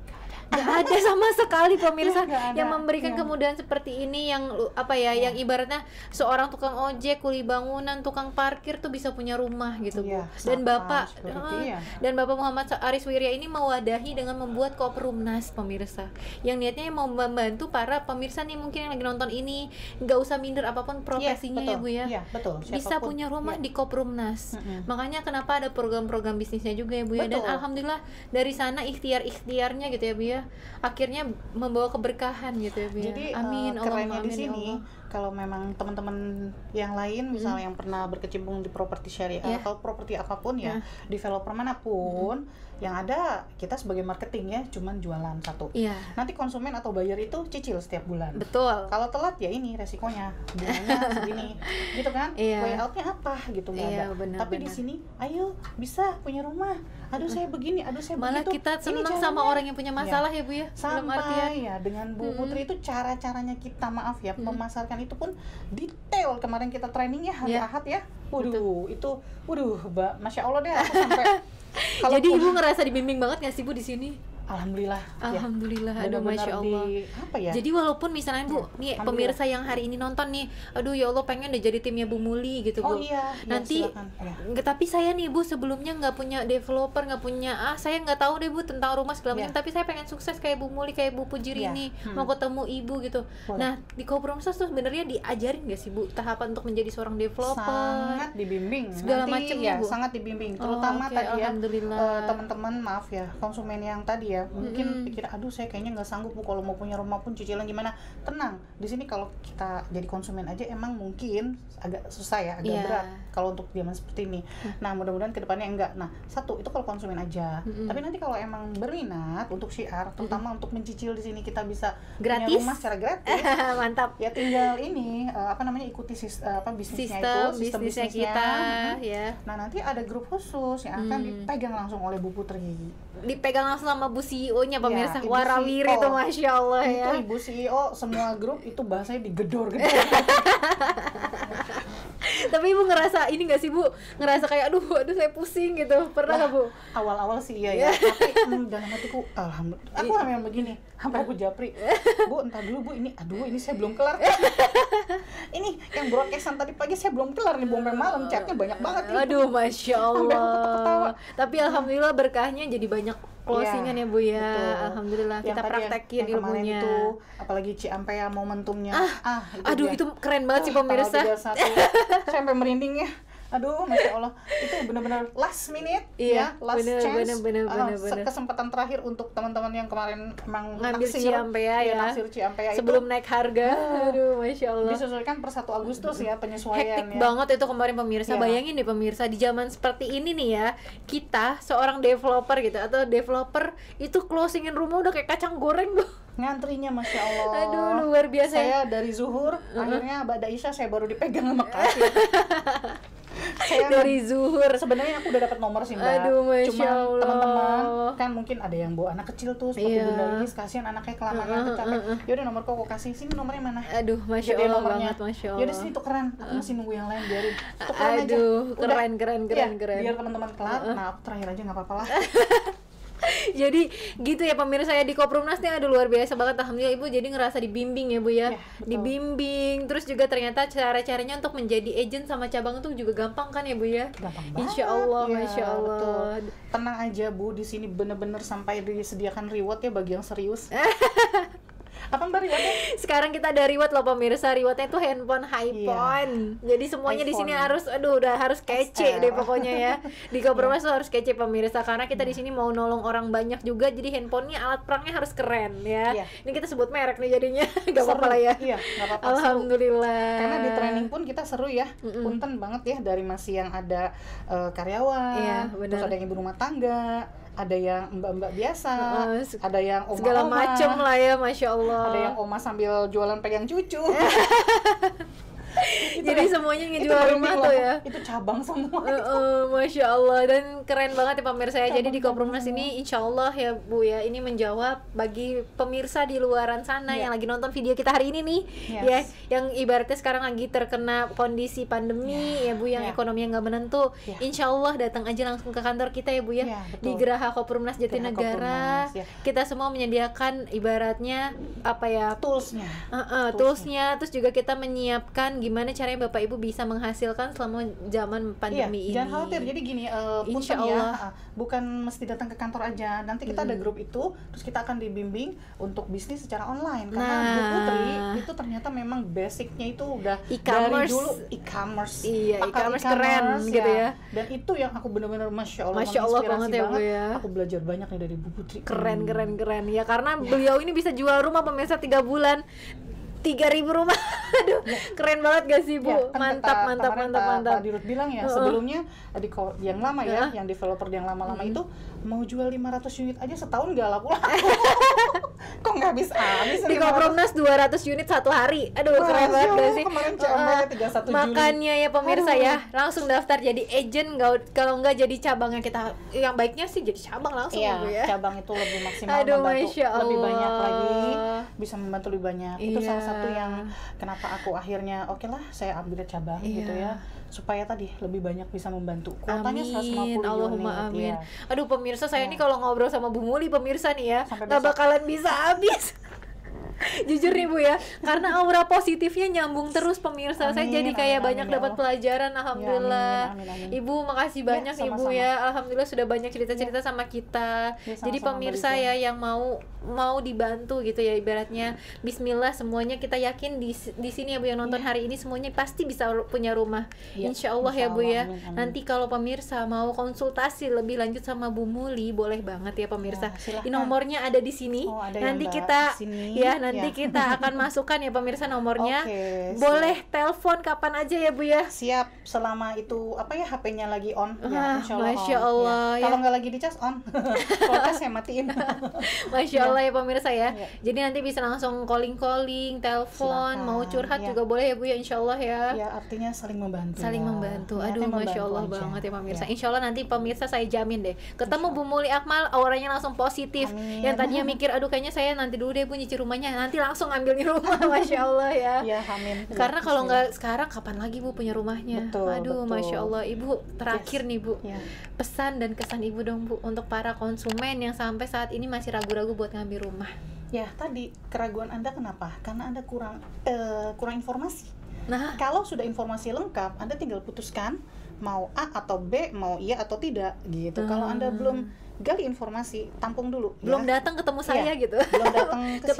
Gak ada sama sekali pemirsa yang memberikan kemudahan seperti ini, yang apa ya, yang ibaratnya seorang tukang ojek, kuli bangunan, tukang parkir tuh bisa punya rumah gitu Bu. Dan dan Bapak Muhammad Aris Suwirya ini mewadahi dengan membuat Koprunas pemirsa, yang niatnya mau membantu para pemirsa nih mungkin yang lagi nonton ini, nggak usah minder apapun profesinya ya Bu ya, bisa punya rumah di Koprunas. Makanya kenapa ada program-program bisnisnya juga ya Bu ya. Dan alhamdulillah dari sana ikhtiarnya gitu ya Bu ya, akhirnya membawa keberkahan gitu ya Bu ya. Jadi amin, kerennya di sini kalau memang teman-teman yang lain misalnya yang pernah berkecimpung di properti syariah atau properti apapun ya, developer manapun, yang ada kita sebagai marketing ya cuman jualan satu. Nanti konsumen atau buyer itu cicil setiap bulan. Betul. Kalau telat ya ini resikonya, bunganya segini, gitu kan? Way out-nya apa gitu nggak ada. Tapi di sini, ayo bisa punya rumah. Aduh saya begini, aduh saya malah begitu. Kita senang sama orang yang punya masalah ya Bu ya. Sampai ya dengan Bu Putri itu cara-caranya kita maaf ya memasarkan itu pun detail. Kemarin kita trainingnya hari Ahad ya. Waduh, itu Mbak, Masya Allah deh aku sampai jadi Ibu ngerasa dibimbing banget nggak sih Bu di sini? Alhamdulillah. Aduh Masya Allah. Jadi walaupun misalnya Bu, nih pemirsa yang hari ini nonton nih, aduh ya Allah pengen deh jadi timnya Bu Muli gitu Bu. Nanti, tapi saya nih Bu sebelumnya nggak punya developer, nggak punya, saya nggak tahu deh Bu tentang rumah segala macam. Tapi saya pengen sukses kayak Bu Muli, kayak Bu Pujiri ini, mau ketemu Ibu gitu. Nah di Koprunas tuh sebenarnya diajarin nggak sih Bu tahapan untuk menjadi seorang developer? Sangat dibimbing. Segala macam ya Bu. Sangat dibimbing. Terutama tadi ya teman-teman maaf ya konsumen yang tadi ya ya, mungkin pikir aduh saya kayaknya nggak sanggup Bu kalau mau punya rumah pun cicilan gimana. Tenang, di sini kalau kita jadi konsumen aja emang mungkin agak susah ya, agak berat kalau untuk zaman seperti ini. Nah mudah-mudahan kedepannya enggak. Nah satu itu kalau konsumen aja, tapi nanti kalau emang berminat untuk syiar, terutama untuk mencicil di sini kita bisa gratis, punya rumah secara gratis. Mantap. Ya tinggal ini ikuti bisnisnya sistem bisnisnya kita ya. Nah nanti ada grup khusus yang akan dipegang langsung oleh Bu Putri. Dipegang langsung sama Bu CEO-nya pemirsa, ya, warawiri itu Masya Allah ya. Itu Ibu CEO semua grup itu bahasanya digedor-gedor. Tapi Ibu ngerasa ini nggak sih Bu? Ngerasa kayak aduh saya pusing gitu. Pernah nggak Bu? Awal-awal sih iya ya. Tapi dalam hatiku alhamdulillah. Aku memang begini. Sampai aku japri. Bu, entar dulu Bu, ini saya belum kelar. Ini yang broadcastan tadi pagi saya belum kelar nih, sampai malam chatnya banyak banget. Aduh, Masya Allah. Tapi alhamdulillah berkahnya jadi banyak closingan ya Bu ya. Betul. Alhamdulillah yang kita praktekin yang ilmunya itu, apalagi Ciampea momentumnya. Itu keren banget sih pemirsa. Sampai merinding ya. Aduh, Masya Allah, itu benar-benar last minute ya, last chance, bener. Kesempatan terakhir untuk teman-teman yang kemarin emang ngambil Ciampea ya, naksir Ciampea sebelum itu, naik harga. Aduh, Masya Allah. Disesuaikan per 1 Agustus ya penyesuaian. Hektik banget itu kemarin pemirsa. Bayangin deh pemirsa, di zaman seperti ini nih ya, kita seorang developer gitu atau developer itu closingin rumah udah kayak kacang goreng Bu. Ngantrinya Masya Allah. Aduh, luar biasa. Saya dari zuhur, akhirnya Ba'da Isya saya baru dipegang sama kasir. Saya dari zuhur. Sebenarnya aku udah dapat nomor sih Mbak. Aduh, Masya Cuma Allah. teman-teman kan mungkin ada yang bawa anak kecil tuh seperti Bunda Lilis, kasihan anaknya kelamaan capek. Yaudah nomor kok kasih, sini nomornya mana? Aduh, Masya Jadi Allah nomornya. banget, Masya Allah. Yaudah sini tukeran, aku masih nunggu yang lain biarin. Tukeran aja. Aduh, Udah. keren. Biar teman-teman kelar. Nah aku terakhir aja nggak apa-apa lah. Jadi gitu ya pemirsa ya, di Koprumnas nih aduh luar biasa banget alhamdulillah Ibu jadi ngerasa dibimbing ya Bu ya, dibimbing terus juga ternyata cara-caranya untuk menjadi agent sama cabang itu juga gampang kan ya Bu ya. Gampang banget. Insya Allah, ya, Masya Allah. Betul. Tenang aja Bu, di sini bener-bener sampai disediakan reward ya bagi yang serius. Apa Mbak rewardnya? Sekarang kita ada reward loh pemirsa, rewardnya itu handphone iPhone. Jadi semuanya di sini harus udah harus kece deh pokoknya ya. Di Koprumnas tuh harus kece pemirsa karena kita di sini mau nolong orang banyak juga, jadi handphonenya alat perangnya harus keren ya. Ini kita sebut merek nih jadinya. Gak apa-apa lah ya. Iya, gak apa-apa. Alhamdulillah. Seru. Karena di training pun kita seru ya. Punten banget ya, dari masih yang ada karyawan, terus ada yang ibu rumah tangga, ada yang mbak-mbak biasa, ada yang oma-oma, segala macem lah ya, Masya Allah. Ada yang oma sambil jualan pegang cucu. Jadi semuanya ngejual rumah tuh ya. Itu cabang semua. Masya Allah, dan keren banget ya pemirsa ya. Jadi di Koprumnas ini insya Allah ya Bu ya, ini menjawab bagi pemirsa di luaran sana yang lagi nonton video kita hari ini nih ya, yang ibaratnya sekarang lagi terkena kondisi pandemi ya Bu, yang ekonominya nggak menentu. Insya Allah datang aja langsung ke kantor kita ya Bu ya, di Geraha Koprumnas Jatinegara. Kita semua menyediakan ibaratnya apa ya, toolsnya, terus juga kita menyiapkan gimana caranya Bapak Ibu bisa menghasilkan selama zaman pandemi ini. Jangan khawatir, jadi gini, Insya Allah. ya, bukan mesti datang ke kantor aja. Nanti kita ada grup itu, terus kita akan dibimbing untuk bisnis secara online. Karena Bu Putri itu ternyata memang basicnya itu udah dari dulu e-commerce. Iya, e-commerce keren gitu ya. Dan itu yang aku benar-benar Masya Allah banget ya Bu ya. Aku belajar banyak nih dari Bu Putri. Keren ya, karena beliau ini bisa jual rumah pemirsa 3 bulan 3.000 rumah. Aduh, keren banget gak sih Bu? Mantap. Pak Dirut bilang ya, sebelumnya yang lama ya, yang developer yang lama-lama itu mau jual 500 unit aja setahun gak laku. Kok nggak habis di Koprumnas 200 unit satu hari. Aduh, keren banget gak sih? Kemarin CMB 31 Juli. Makanya ya pemirsa ya, langsung daftar jadi agent, kalau nggak jadi cabangnya kita. Yang baiknya sih jadi cabang langsung Bu ya. Cabang itu lebih maksimal, membantu lebih banyak lagi, bisa membantu lebih banyak. Itu salah satu yang kenapa aku akhirnya oke lah saya ambil cabang gitu ya, supaya tadi lebih banyak bisa membantu. Kuotanya 150 Allahumma unit. Amin. Aduh pemirsa, saya ini kalau ngobrol sama Bu Muli pemirsa nih ya, nggak bakalan bisa habis. Jujur nih Bu ya, karena aura positifnya nyambung terus pemirsa. Saya Amin, jadi kayak amin, banyak amin, ya dapat Allah. pelajaran, alhamdulillah. Ya, amin, amin, amin. Ibu makasih banyak Ibu sama-sama. ya, alhamdulillah sudah banyak cerita-cerita sama kita. Ya, Jadi sama-sama, pemirsa Mbak ya yang mau dibantu gitu ya, ibaratnya Bismillah semuanya kita yakin di sini ya Bu yang nonton hari ini semuanya pasti bisa punya rumah. Ya, Insya Allah ya Bu ya. amin, amin. Nanti kalau pemirsa mau konsultasi lebih lanjut sama Bu Muli boleh banget ya pemirsa. Ya, silahkan. Nomornya ada di sini. Oh, ada ya, nanti Mbak, kita di sini. ya nanti Ya. kita akan masukkan ya pemirsa nomornya. Oke, Boleh telepon kapan aja ya Bu ya. Siap, selama itu apa ya HP-nya lagi on Ah, insya Allah Masya on. Allah, ya. Kalau nggak lagi dicas on, kalau cas saya matiin. Masya Allah ya pemirsa ya. Ya. Jadi nanti bisa langsung calling, telepon, Silakan. mau curhat Ya. juga boleh ya Bu ya, insya Allah ya. Ya artinya saling membantu. Saling ya. membantu. Niatnya Aduh, membantu Masya Allah aja. banget ya pemirsa. Ya. Insya Allah nanti pemirsa saya jamin deh ketemu Bu Muli Akmal auranya langsung positif. Amin. Yang tadinya mikir aduh kayaknya saya nanti dulu deh Bu nyicil rumahnya, nanti langsung ambil di rumah. Masya Allah ya. Ya, amin. Karena Ya, kalau bismillah. nggak sekarang kapan lagi Bu punya rumahnya? Betul, Aduh, betul. Masya Allah. Ibu terakhir Yes. nih Bu, Ya. pesan dan kesan Ibu dong Bu untuk para konsumen yang sampai saat ini masih ragu-ragu buat ngambil rumah. Ya, tadi keraguan Anda kenapa? Karena Anda kurang informasi. Nah, Kalau sudah informasi lengkap, Anda tinggal putuskan mau A atau B, mau iya atau tidak gitu. Kalau Anda belum gali informasi, tampung dulu. belum ya. datang ketemu saya Iya, gitu. belum datang ke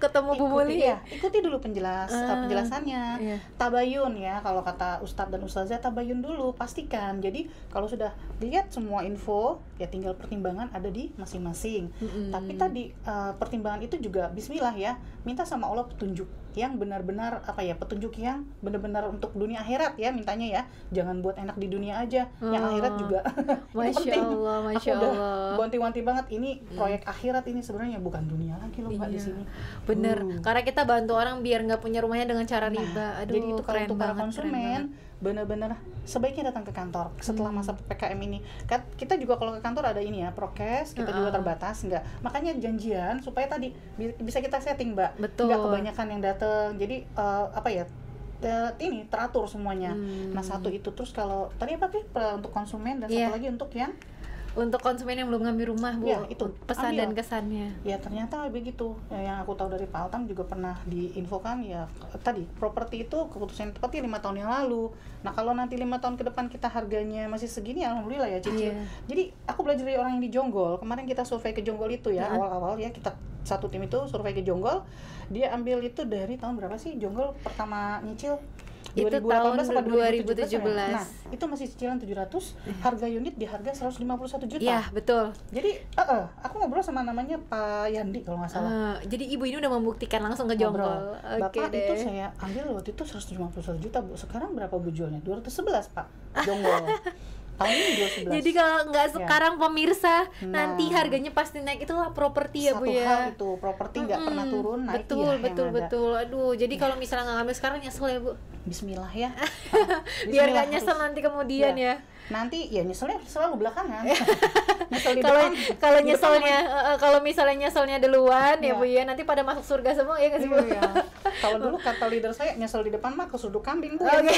ketemu Bu Muli ya. Ikuti dulu penjelasannya. Iya. Tabayun ya, kalau kata Ustadz dan Ustazah, tabayun dulu, pastikan. Jadi kalau sudah lihat semua info, ya tinggal pertimbangan ada di masing-masing. Tapi tadi pertimbangan itu juga Bismillah ya, minta sama Allah petunjuk yang benar-benar petunjuk yang benar-benar untuk dunia akhirat ya, mintanya ya, jangan buat enak di dunia aja, yang akhirat juga. Itu Masya penting. Allah, Masya Aku udah Allah. wanti-wanti banget, ini proyek akhirat ini sebenarnya bukan dunia lagi loh Mbak di Iya. sini. Bener, karena kita bantu orang biar nggak punya rumahnya dengan cara riba. Aduh, Jadi itu kalau keren untuk para banget, keren konsumen banget. benar-benar sebaiknya datang ke kantor setelah masa PPKM ini. Kan kita juga kalau ke kantor ada ini ya, prokes, kita juga terbatas enggak. Makanya janjian supaya tadi bisa kita setting, Mbak. Betul. Enggak kebanyakan yang datang. Jadi ini teratur semuanya. Nah, satu itu, terus kalau tadi apa sih untuk konsumen dan Iya. satu lagi untuk yang Untuk konsumen yang belum ngambil rumah Bu, Ya, itu. pesan Ambil. dan kesannya. ya ternyata begitu. Ya, yang aku tahu dari Pak Altam juga pernah diinfokan ya, tadi properti itu keputusan tepatnya 5 tahun yang lalu. Nah, kalau nanti 5 tahun ke depan kita harganya masih segini, alhamdulillah ya cicil. Iya. Jadi aku belajar dari orang yang di Jonggol. Kemarin kita survei ke Jonggol itu ya, awal-awal ya, kita satu tim itu survei ke Jonggol. Dia ambil itu dari tahun berapa sih Jonggol pertama nyicil? Itu 2018 tahun apa 2017. 2017 ya? Nah, itu masih cicilan 700, harga unit di harga 151 juta. Iya, betul. Jadi, aku ngobrol sama namanya Pak Yandi kalau nggak salah. Jadi ibu ini udah membuktikan langsung ke Jonggol. Oke Bapak deh. itu saya ambil waktu itu 151 juta, Bu. Sekarang berapa Bu jualnya? 211, Pak. Jonggol. Tahun ini 211. Jadi kalau nggak Ya. sekarang pemirsa, Nah. nanti harganya pasti naik. Itulah properti ya Bu Satu ya. hal itu, properti nggak pernah turun, naik Betul, ya yang betul, ada. betul. Aduh, jadi kalau misalnya nggak ngambil sekarang nyesel ya Bu. Bismillah ya. Biar Bismillah nggak nyesel harus. nanti kemudian ya. Nanti ya nyeselnya selalu belakangan. Nyesel di Kalau depan. kalau di depan nyeselnya kalau misalnya nyeselnya duluan ya Iya. Bu ya, nanti pada masuk surga semua ya nggak sih Bu? Iya. Kalau dulu kata leader saya, nyesel di depan mah kesuduk kambing Bu. Oke.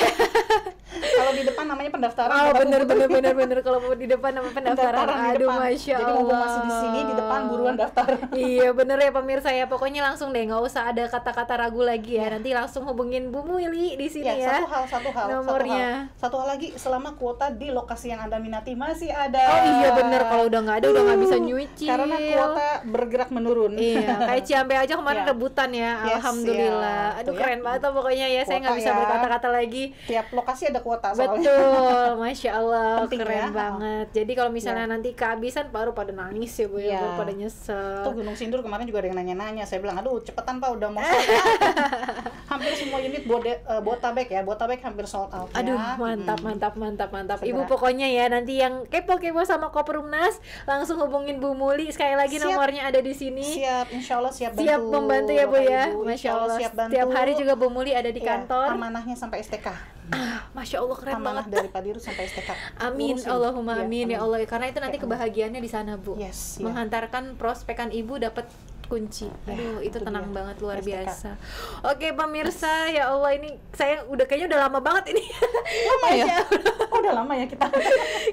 Kalau di depan namanya pendaftaran. Oh, Bapak bener Bu. bener kalau mau di depan nama pendaftaran. Pendaftaran di Aduh, depan. Masya Jadi Allah. mumpung masih di sini di depan buruan daftar. Iya bener ya pemirsa ya, pokoknya langsung deh, nggak usah ada kata-kata ragu lagi ya. Nanti langsung hubungin Bu Muli di sini ya. Satu hal. Nomornya. Satu hal lagi, selama kuota di lokasi yang Anda minati masih ada. Oh iya bener, kalau udah nggak ada udah nggak bisa nyuci. Karena kuota bergerak menurun. Iya, kayak Ciampe aja kemarin Iya. rebutan ya. Yes, Alhamdulillah. iya. Aduh Tuh ya. keren banget tuh pokoknya ya. Saya nggak Kuota bisa ya. berkata-kata lagi. Tiap lokasi ada kuota soalnya. Betul, Masya Allah, Penting keren ya. banget. Jadi kalau misalnya nanti kehabisan baru pada nangis ya Bu ya, Iya. baru pada nyesel. Tuh Gunung Sindur kemarin juga ada yang nanya-nanya. Saya bilang, aduh cepetan Pak, udah mau sold out. Hampir semua unit Botabek ya, Botabek hampir sold out ya. Aduh, mantap. Segera. Ibu pokoknya ya nanti yang kepo-kepo sama Koprumnas langsung hubungin Bu Muli. Sekali lagi Siap. nomornya ada di sini. Siap, insya Allah siap bantu. Siap membantu ya Bu Bapak ya. Ibu. Masya Insya Allah Allah. siap bantu. Setiap hari juga Bu Muli ada di Ya, kantor. amanahnya sampai STK. Masya Allah keren Amanah banget. dari Pak Dirut sampai STK. Amin, Urusin. Allahumma Iya, amin ya Allah. Karena itu nanti Ya, amin. kebahagiaannya di sana Bu. Yes, ya. Menghantarkan prospekan Ibu dapat kunci. Aduh, itu tenang dia. banget, luar STK. biasa. Oke pemirsa, ya Allah ini saya kayaknya udah lama banget ini. Lama ya? Oh, udah lama ya kita.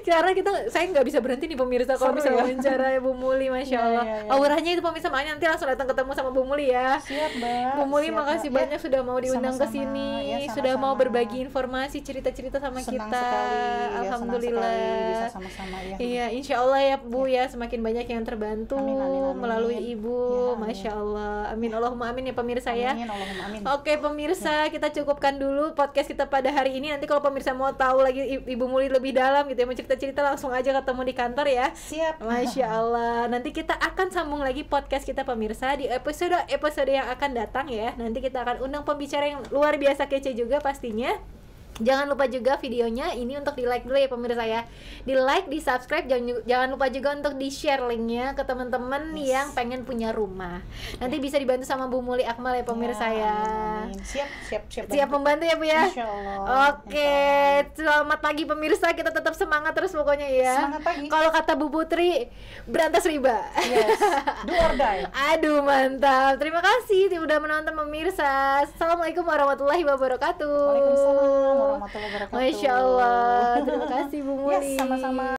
Karena saya nggak bisa berhenti nih pemirsa kalau Seru bisa ya? wawancara Bu Muli, Masya Allah. Auranya itu pemirsa, makanya nanti langsung datang ketemu sama Bu Muli ya. Siap, Mbak. Bu Muli Siap, makasih Mbak. banyak sudah mau diundang ke Sama-sama. sini, Ya, sudah mau sama-sama. berbagi informasi, cerita-cerita sama Senang kita. sekali, ya, Alhamdulillah. senang sekali bisa sama-sama ya. Iya, insya Allah ya Bu ya, semakin banyak yang terbantu Amin, amin, amin. melalui Ibu. Ya, amin. Masya Allah. Amin Allahumma amin ya pemirsa ya. Amin, Allahumma amin. Oke pemirsa, kita cukupkan dulu podcast kita pada hari ini. Nanti kalau pemirsa mau tahu lagi Ibu Muli lebih dalam gitu ya, mau cerita-cerita langsung aja ketemu di kantor ya. Siap. Masya Allah. Nanti kita akan sambung lagi podcast kita pemirsa di episode yang akan datang ya. Nanti kita akan undang pembicara yang luar biasa kece juga pastinya. Jangan lupa juga videonya ini untuk di like dulu ya pemirsa ya. Di like, di subscribe, jangan lupa juga untuk di share linknya ke teman-teman yang pengen punya rumah. Nanti bisa dibantu sama Bu Muli Akmal ya pemirsa ya. Amin. Siap Siap membantu ya Bu ya. Insya Allah. Oke, selamat pagi pemirsa, kita tetap semangat terus pokoknya ya. Semangat pagi. Kalau kata Bu Putri, berantas riba. Yes. Do or die. Aduh mantap. Terima kasih udah menonton pemirsa. Assalamualaikum warahmatullahi wabarakatuh. Waalaikumsalam warahmatullahi wabarakatuh. Masya Allah. Terima kasih Bu Muli. Yes, sama-sama.